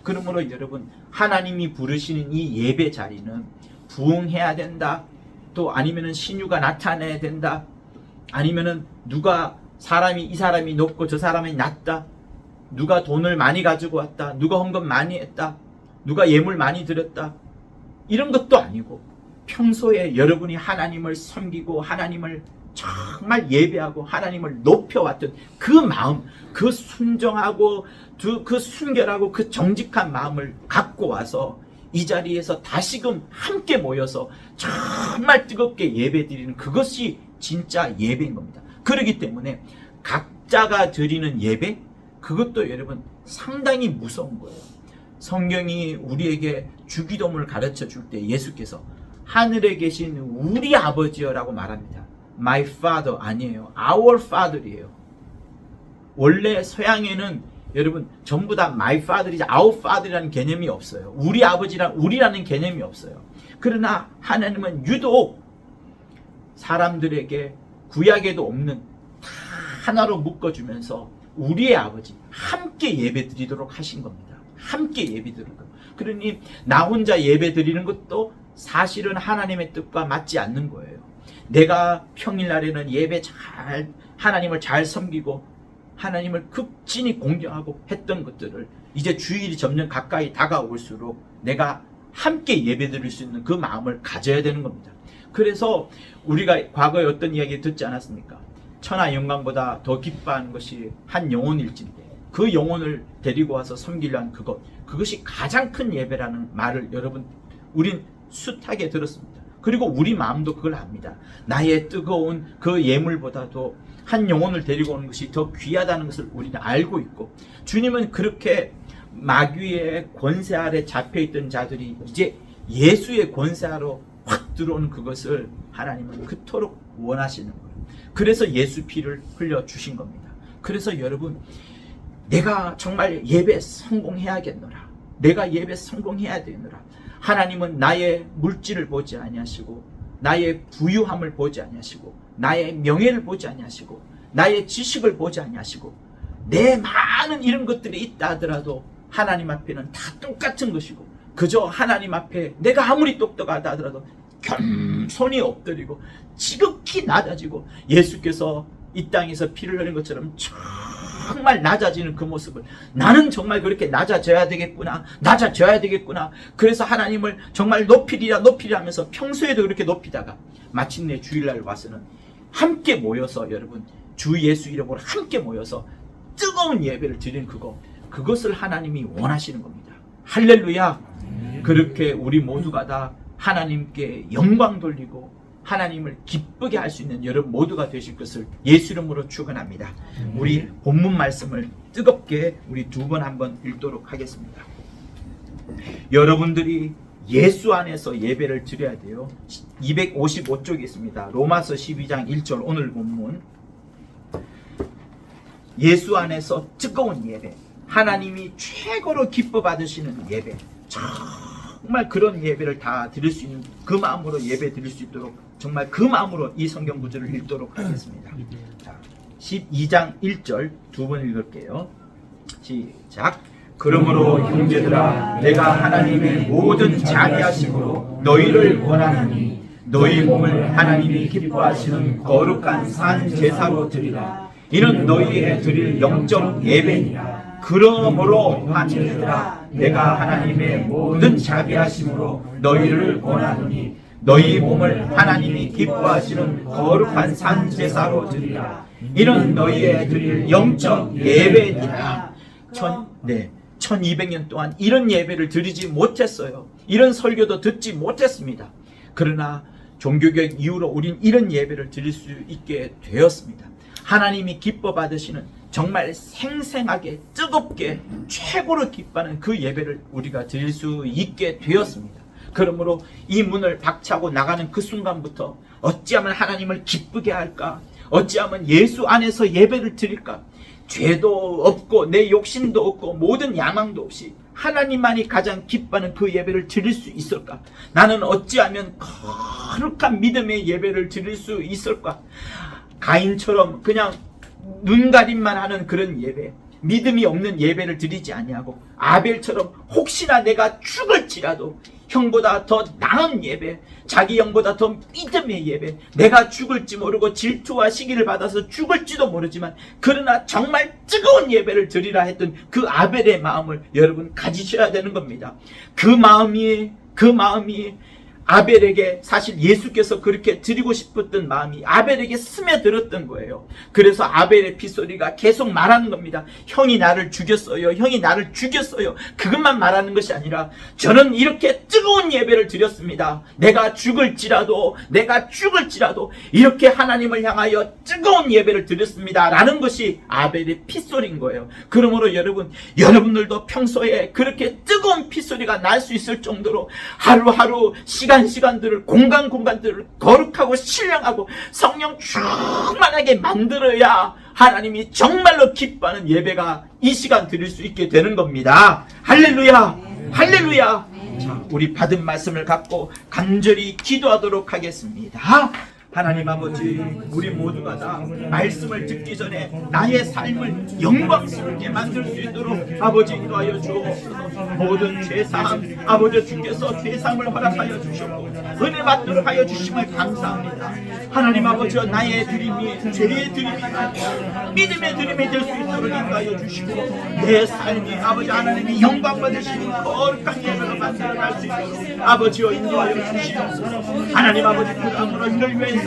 그러므로 여러분, 하나님이 부르시는 이 예배 자리는 부흥해야 된다, 또 아니면은 신유가 나타나야 된다, 아니면은 이 사람이 높고 저 사람이 낮다, 누가 돈을 많이 가지고 왔다, 누가 헌금 많이 했다, 누가 예물 많이 드렸다, 이런 것도 아니고 평소에 여러분이 하나님을 섬기고 하나님을 정말 예배하고 하나님을 높여왔던 그 마음, 그 순정하고 그 순결하고 그 정직한 마음을 갖고 와서 이 자리에서 다시금 함께 모여서 정말 뜨겁게 예배드리는 그것이 진짜 예배인 겁니다. 그렇기 때문에 각자가 드리는 예배, 그것도 여러분 상당히 무서운 거예요. 성경이 우리에게 주기도문을 가르쳐 줄 때 예수께서 하늘에 계신 우리 아버지여라고 말합니다. My Father 아니에요. Our Father이에요. 원래 서양에는 여러분 전부 다 My Father이지 Our Father이라는 개념이 없어요. 우리 우리라는 개념이 없어요. 그러나 하나님은 유독 사람들에게 구약에도 없는 다 하나로 묶어주면서 우리의 아버지 함께 예배드리도록 하신 겁니다. 함께 예배드리는 것. 그러니 나 혼자 예배드리는 것도 사실은 하나님의 뜻과 맞지 않는 거예요. 내가 평일날에는 하나님을 잘 섬기고 하나님을 극진히 공경하고 했던 것들을 이제 주일이 점점 가까이 다가올수록 내가 함께 예배드릴 수 있는 그 마음을 가져야 되는 겁니다. 그래서 우리가 과거에 어떤 이야기 듣지 않았습니까? 천하 영광보다 더 기뻐하는 것이 한 영혼일진데 그 영혼을 데리고 와서 섬기려 한 그것이 가장 큰 예배라는 말을 여러분 우린 숱하게 들었습니다. 그리고 우리 마음도 그걸 압니다. 나의 뜨거운 그 예물보다도 한 영혼을 데리고 오는 것이 더 귀하다는 것을 우리는 알고 있고, 주님은 그렇게 마귀의 권세 아래 잡혀있던 자들이 이제 예수의 권세 아래로 확 들어오는 그것을 하나님은 그토록 원하시는 거예요. 그래서 예수 피를 흘려주신 겁니다. 그래서 여러분, 내가 정말 예배 성공해야겠노라, 내가 예배 성공해야 되노라. 하나님은 나의 물질을 보지 아니하시고 나의 부유함을 보지 아니하시고 나의 명예를 보지 아니하시고 나의 지식을 보지 아니하시고 내 많은 이런 것들이 있다 하더라도 하나님 앞에는 다 똑같은 것이고, 그저 하나님 앞에 내가 아무리 똑똑하다 하더라도 겸손히 엎드리고 지극히 낮아지고 예수께서 이 땅에서 피를 흘린 것처럼 정말 낮아지는 그 모습을, 나는 정말 그렇게 낮아져야 되겠구나, 그래서 하나님을 정말 높이리라 하면서 평소에도 그렇게 높이다가 마침내 주일날 와서는 함께 모여서, 여러분 주 예수 이름으로 함께 모여서 뜨거운 예배를 드리는 그것을 하나님이 원하시는 겁니다. 할렐루야. 그렇게 우리 모두가 다 하나님께 영광 돌리고 하나님을 기쁘게 할 수 있는 여러분 모두가 되실 것을 예수 이름으로 축원합니다. 우리 본문 말씀을 뜨겁게 우리 두 번 한번 읽도록 하겠습니다. 여러분들이 예수 안에서 예배를 드려야 돼요. 255쪽에 있습니다. 로마서 12장 1절 오늘 본문. 예수 안에서 뜨거운 예배, 하나님이 최고로 기뻐 받으시는 예배, 정말 그런 예배를 다 드릴 수 있는 그 마음으로 예배 드릴 수 있도록 정말 그 마음으로 이 성경 구절을 읽도록 하겠습니다. 자, 12장 1절 두 번 읽을게요. 시작. 그러므로 형제들아, 내가 하나님의 모든 자비하심으로 너희를 원하노니 너희 몸을 하나님이 기뻐하시는 거룩한 산 제사로 드리라. 이는 너희의 드릴 영적 예배니라. 그러므로 형제들아, 내가 하나님의 모든 자비하심으로 너희를 원하노니 너희 몸을 하나님이 기뻐하시는 거룩한 산 제사로 드리라. 이는 너희의 드릴 영적 예배니라. 1200년 동안 이런 예배를 드리지 못했어요. 이런 설교도 듣지 못했습니다. 그러나 종교개혁 이후로 우린 이런 예배를 드릴 수 있게 되었습니다. 하나님이 기뻐 받으시는 정말 생생하게 뜨겁게 최고로 기뻐하는 그 예배를 우리가 드릴 수 있게 되었습니다. 그러므로 이 문을 박차고 나가는 그 순간부터 어찌하면 하나님을 기쁘게 할까, 어찌하면 예수 안에서 예배를 드릴까, 죄도 없고 내 욕심도 없고 모든 야망도 없이 하나님만이 가장 기뻐하는 그 예배를 드릴 수 있을까? 나는 어찌하면 거룩한 믿음의 예배를 드릴 수 있을까? 가인처럼 그냥 눈가림만 하는 그런 예배, 믿음이 없는 예배를 드리지 아니하고 아벨처럼 혹시나 내가 죽을지라도 형보다 더 나은 예배, 자기 형보다 더 믿음의 예배, 내가 죽을지 모르고 질투와 시기를 받아서 죽을지도 모르지만 그러나 정말 뜨거운 예배를 드리라 했던 그 아벨의 마음을 여러분 가지셔야 되는 겁니다. 그 마음이 아벨에게 사실 예수께서 그렇게 드리고 싶었던 마음이 아벨에게 스며들었던 거예요. 그래서 아벨의 핏소리가 계속 말하는 겁니다. 형이 나를 죽였어요. 형이 나를 죽였어요. 그것만 말하는 것이 아니라 저는 이렇게 뜨거운 예배를 드렸습니다. 내가 죽을지라도 이렇게 하나님을 향하여 뜨거운 예배를 드렸습니다. 라는 것이 아벨의 핏소리인 거예요. 그러므로 여러분들도 평소에 그렇게 뜨거운 핏소리가 날 수 있을 정도로 하루하루 시간들을 공간들을 거룩하고 신령하고 성령 충만하게 만들어야 하나님이 정말로 기뻐하는 예배가 이 시간 드릴 수 있게 되는 겁니다. 할렐루야, 할렐루야. 자, 우리 받은 말씀을 갖고 간절히 기도하도록 하겠습니다. 하나님 아버지, 우리 모두가 다 말씀을 듣기 전에 나의 삶을 영광스럽게 만들 수 있도록 아버지 인도하여 주옵소서. 모든 죄사함 아버지 주께서 죄사함을 허락하여 주셨고 은혜 받도록 하여 주심을 감사합니다. 하나님 아버지, 나의 드림이 죄의 드림이 아니라 믿음의 드림이 될 수 있도록 인도하여 주시고 내 삶이 아버지 하나님이 영광 받으시는 거룩한 예배로 만들어갈 수 있도록 아버지여 인도하여 주시옵소서. 하나님 아버지, 그 다음으로 이를 위해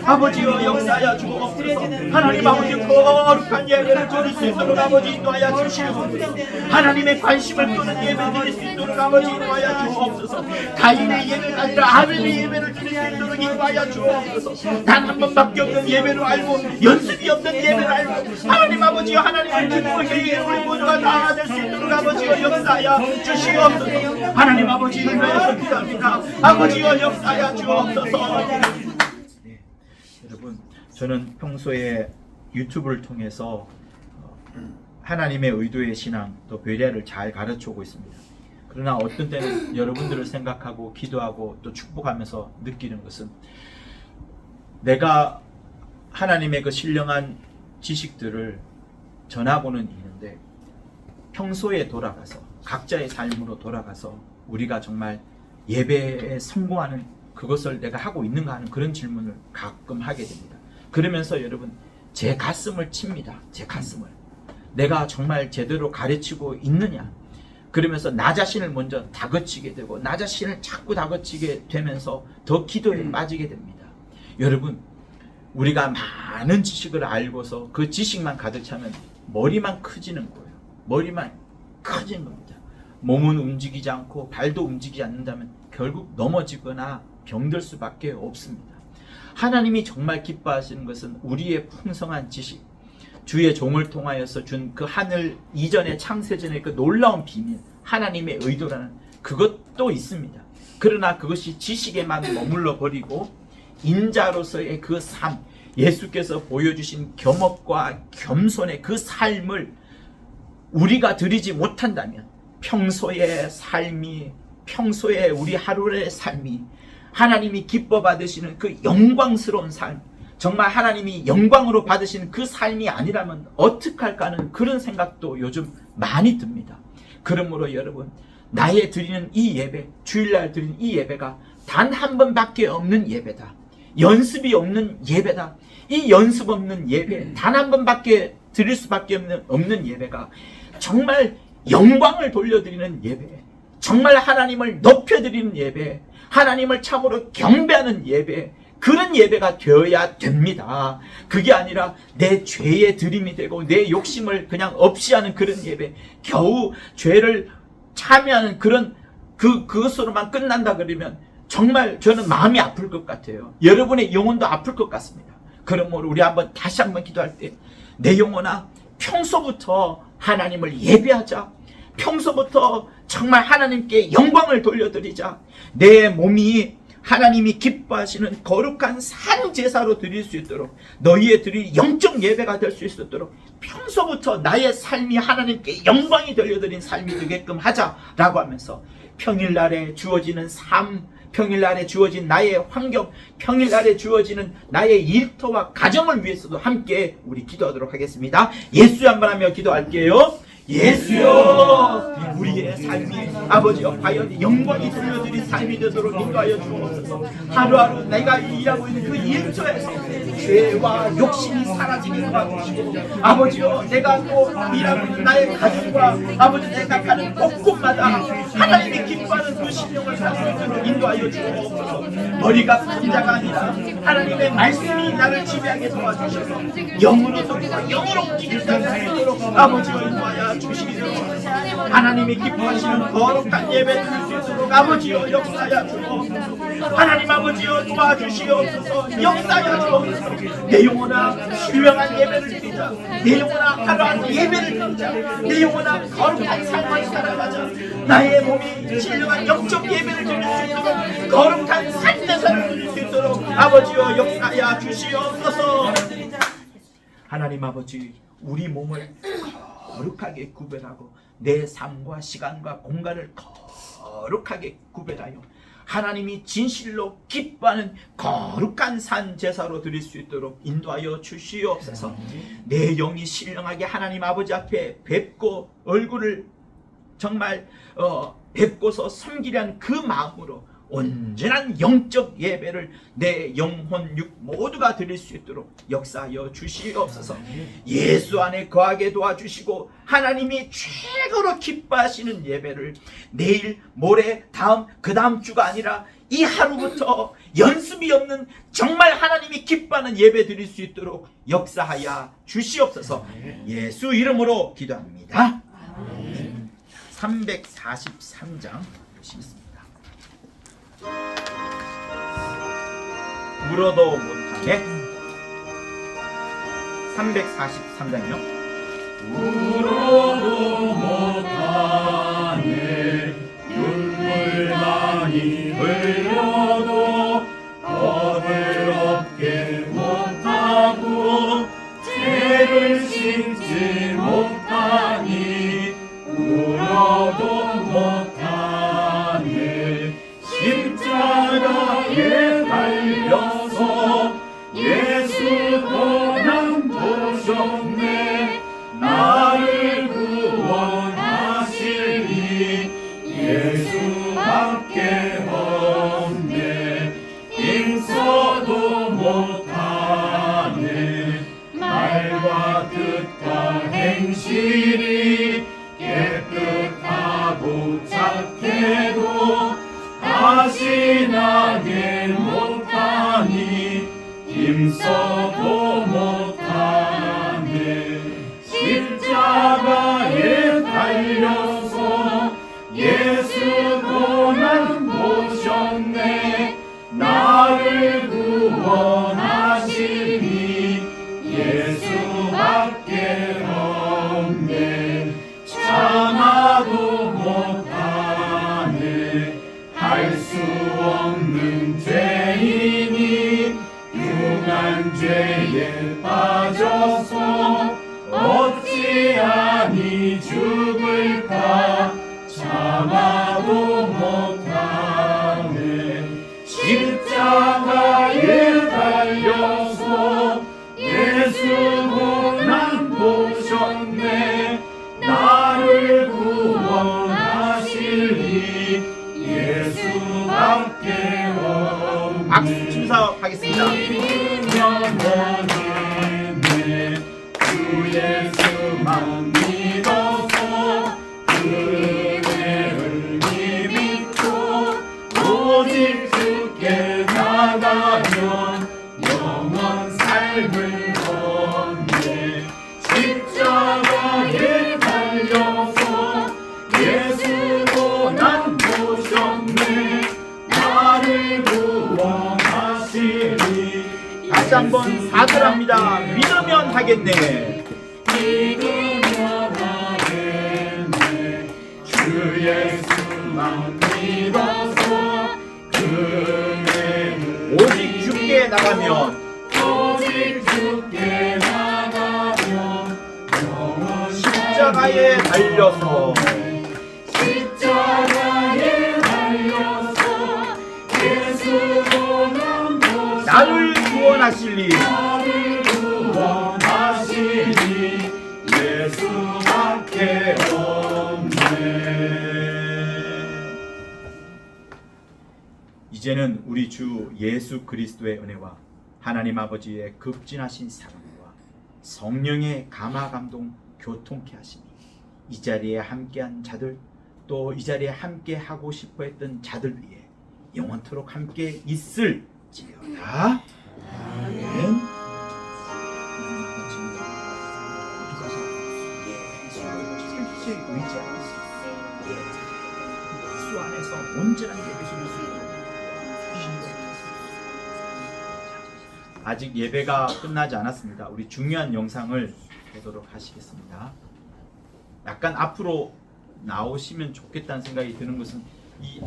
아버지여 역사하여 주옵소서. 하나님 아버지, 거룩한 예배를 드릴 수 있도록 아버지 인도하여 주시옵소서. 하나님의 관심을 끄는 예배 드릴 수 있도록 아버지 인도하여 주옵소서. 가인의 예배가 아니라 아벨의 예배를 드릴 수 있도록 인도하여 주옵소서. 단 한 번밖에 없는 예배로 알고 연습이 없는 예배를 알고 하나님 아버지여 하나님을 기쁘게 우리 모두가 다 될 수 있도록 아버지여 역사하여 주시옵소서. 하나님 아버지를 위해서 기도합니다. 아버지여 역사하여 주옵소서. 여러분, 저는 평소에 유튜브를 통해서 하나님의 의도의 신앙 또 베레아를 잘 가르쳐오고 있습니다. 그러나 어떤 때는 여러분들을 생각하고 기도하고 또 축복하면서 느끼는 것은 내가 하나님의 그 신령한 지식들을 전하고는 있는데 평소에 돌아가서 각자의 삶으로 돌아가서 우리가 정말 예배에 성공하는 그것을 내가 하고 있는가 하는 그런 질문을 가끔 하게 됩니다. 그러면서 여러분, 제 가슴을 칩니다. 제 가슴을. 내가 정말 제대로 가르치고 있느냐. 그러면서 나 자신을 먼저 다그치게 되고 나 자신을 자꾸 다그치게 되면서 더 기도에 빠지게 됩니다. 여러분, 우리가 많은 지식을 알고서 그 지식만 가득 차면 머리만 커지는 거예요. 머리만 커지는 겁니다. 몸은 움직이지 않고 발도 움직이지 않는다면 결국 넘어지거나 병들 수밖에 없습니다. 하나님이 정말 기뻐하시는 것은 우리의 풍성한 지식, 주의 종을 통하여서 준 그 하늘 이전의 창세전의 그 놀라운 비밀, 하나님의 의도라는 그것도 있습니다. 그러나 그것이 지식에만 머물러 버리고 인자로서의 그 삶, 예수께서 보여주신 겸업과 겸손의 그 삶을 우리가 드리지 못한다면 평소의 삶이, 평소에 우리 하루의 삶이 하나님이 기뻐 받으시는 그 영광스러운 삶, 정말 하나님이 영광으로 받으시는 그 삶이 아니라면 어떡할까 하는 그런 생각도 요즘 많이 듭니다. 그러므로 여러분, 나의 드리는 이 예배, 주일날 드리는 이 예배가 단 한 번밖에 없는 예배다. 연습이 없는 예배다. 이 연습 없는 예배, 단 한 번밖에 드릴 수밖에 없는 예배가 정말 영광을 돌려드리는 예배, 정말 하나님을 높여드리는 예배, 하나님을 참으로 경배하는 예배, 그런 예배가 되어야 됩니다. 그게 아니라 내 죄의 드림이 되고 내 욕심을 그냥 없이 하는 그런 예배, 겨우 죄를 참여하는 그런 그것으로만 끝난다 그러면 정말 저는 마음이 아플 것 같아요. 여러분의 영혼도 아플 것 같습니다. 그러므로 우리 다시 한번 기도할 때, 내 영혼아, 평소부터 하나님을 예배하자. 평소부터 정말 하나님께 영광을 돌려드리자. 내 몸이 하나님이 기뻐하시는 거룩한 산 제사로 드릴 수 있도록, 너희의 드릴 영적 예배가 될 수 있도록 평소부터 나의 삶이 하나님께 영광이 돌려드린 삶이 되게끔 하자라고 하면서 평일날에 주어지는 삶, 평일날에 주어진 나의 환경, 평일날에 주어지는 나의 일터와 가정을 위해서도 함께 우리 기도하도록 하겠습니다. 예수여 한번 하며 기도할게요. 예수여, 우리의 삶이 아버지여 과연 영광이 돌려드린 삶이 되도록 인도하여 주옵소서. 하루하루 내가 일하고 있는 그 일터에서 죄와 욕심이 사라지게 도와주시고, 아버지여 내가 또 일하고 있는 나의 가정과 아버지 내가 가는 곳곳마다 하나님이 기뻐하는 그 신령을 살 수 있도록 인도하여 주옵소서. 머리가 큰 자가 아니라 하나님의 말씀이 나를 지배하게 도와주셔서 영으로서 영으로 길을 갈 수 있도록 아버지여 인도하여 주시기를 하나님이 기뻐하시는 거룩한 예배 드릴 수 있도록 아버지여 역사하여 주옵소서. 하나님 아버지여 도와주시옵소서. 역사하여 주옵소서. 내 영혼아 신령한 예배를 드리자. 내 영혼아 하루하루 예배를 드리자. 내 영혼아 거룩한 삶을 살아가자. 나의 몸이 신령한 영적 예배를 드릴 수 있도록 거룩한 산제사를 드릴 수 있도록 아버지여 역사하여 주시옵소서. 하나님 아버지, 우리 몸을 거룩하게 구별하고 내 삶과 시간과 공간을 거룩하게 구별하여 하나님이 진실로 기뻐하는 거룩한 산 제사로 드릴 수 있도록 인도하여 주시옵소서. 내 영이 신령하게 하나님 아버지 앞에 뵙고 얼굴을 정말 뵙고서 섬기려는 그 마음으로 온전한 영적 예배를 내 영혼 육 모두가 드릴 수 있도록 역사하여 주시옵소서. 예수 안에 거하게 도와주시고 하나님이 최고로 기뻐하시는 예배를 내일 모레 다음 그 다음 주가 아니라 이 하루부터 연습이 없는 정말 하나님이 기뻐하는 예배 드릴 수 있도록 역사하여 주시옵소서. 예수 이름으로 기도합니다. 343장 보시겠습니다. 울어도 못하네. 343장이요. 울어도 못하네. 눈물 많이 흘려도 법을 얻게 못하고 죄를 씻지 못하니 울어도 못하네. 십자가에 달려서 예수 고난 보셨네. 나를 구원하시니 예수밖에 없네. 힘써도 못하네. 말과 뜻과 행실이 깨끗하고 착해도 다시 나게 못하니 힘써도 못하네. 십자가에 달려서 예수 고난 보셨네. 나를 구원하시니 예수밖에 없네. 참아도 못하네. 할 수 없는 죄인이 흉한 죄에 빠져서 어찌하니 죽을까. 참아도 못하네. 십자가에 달려서 예수 고난 보셨네. 나를 구원하시니 예수밖에 없네. 박수 치면서 하겠습니다. 주 예수만 믿어서 은혜를 믿고 오직 주께 나가면 영원 삶을 얻네. 십자가에 달려서 예수 고난 보셨네. 나를 구원하시니 다시 한번 사절합니다. 믿으면 하겠네. 믿으면 하겠네. 주 예수만 믿어서 그 나가면 오직 주께 나가면 영원히 십자가에 달려서 십자가에 달려서 예수로 남보시니 나를 구원하시리. 나를 구원하시니 예수밖에 없네. 이제는 우리 주 예수 그리스도의 은혜와 하나님 아버지의 극진하신 사랑과 성령의 감화 감동 교통케 하시니 이 자리에 함께한 자들 또 이 자리에 함께 하고 싶어 했던 자들 위해 영원토록 함께 있을지어다. 아멘. 어디 가서 예수를 의지하고 예수 안에서 온전한 예배 드릴 수 있도록 아직 예배가 끝나지 않았습니다. 우리 중요한 영상을 보도록 하시겠습니다. 약간 앞으로 나오시면 좋겠다는 생각이 드는 것은 이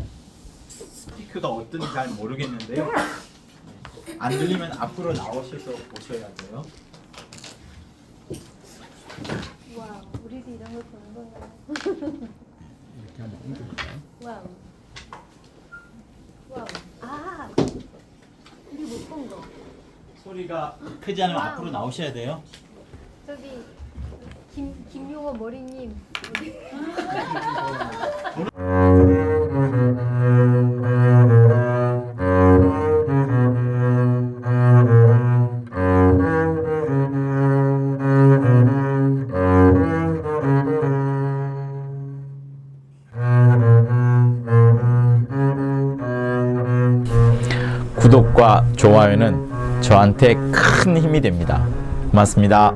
스피커가 어떤지 잘 모르겠는데요. 안 들리면 앞으로 나오셔서 보셔야 돼요. 와우, 우리도 이런 걸 보는 건가요? 이렇게 하면 힘들까요? 와우. 와우. 아, 우리 못 본 거. 소리가 크지 않으면 와우. 앞으로 나오셔야 돼요. 저기 김용호 머리님. 구독과 좋아요는 저한테 큰 힘이 됩니다. 고맙습니다.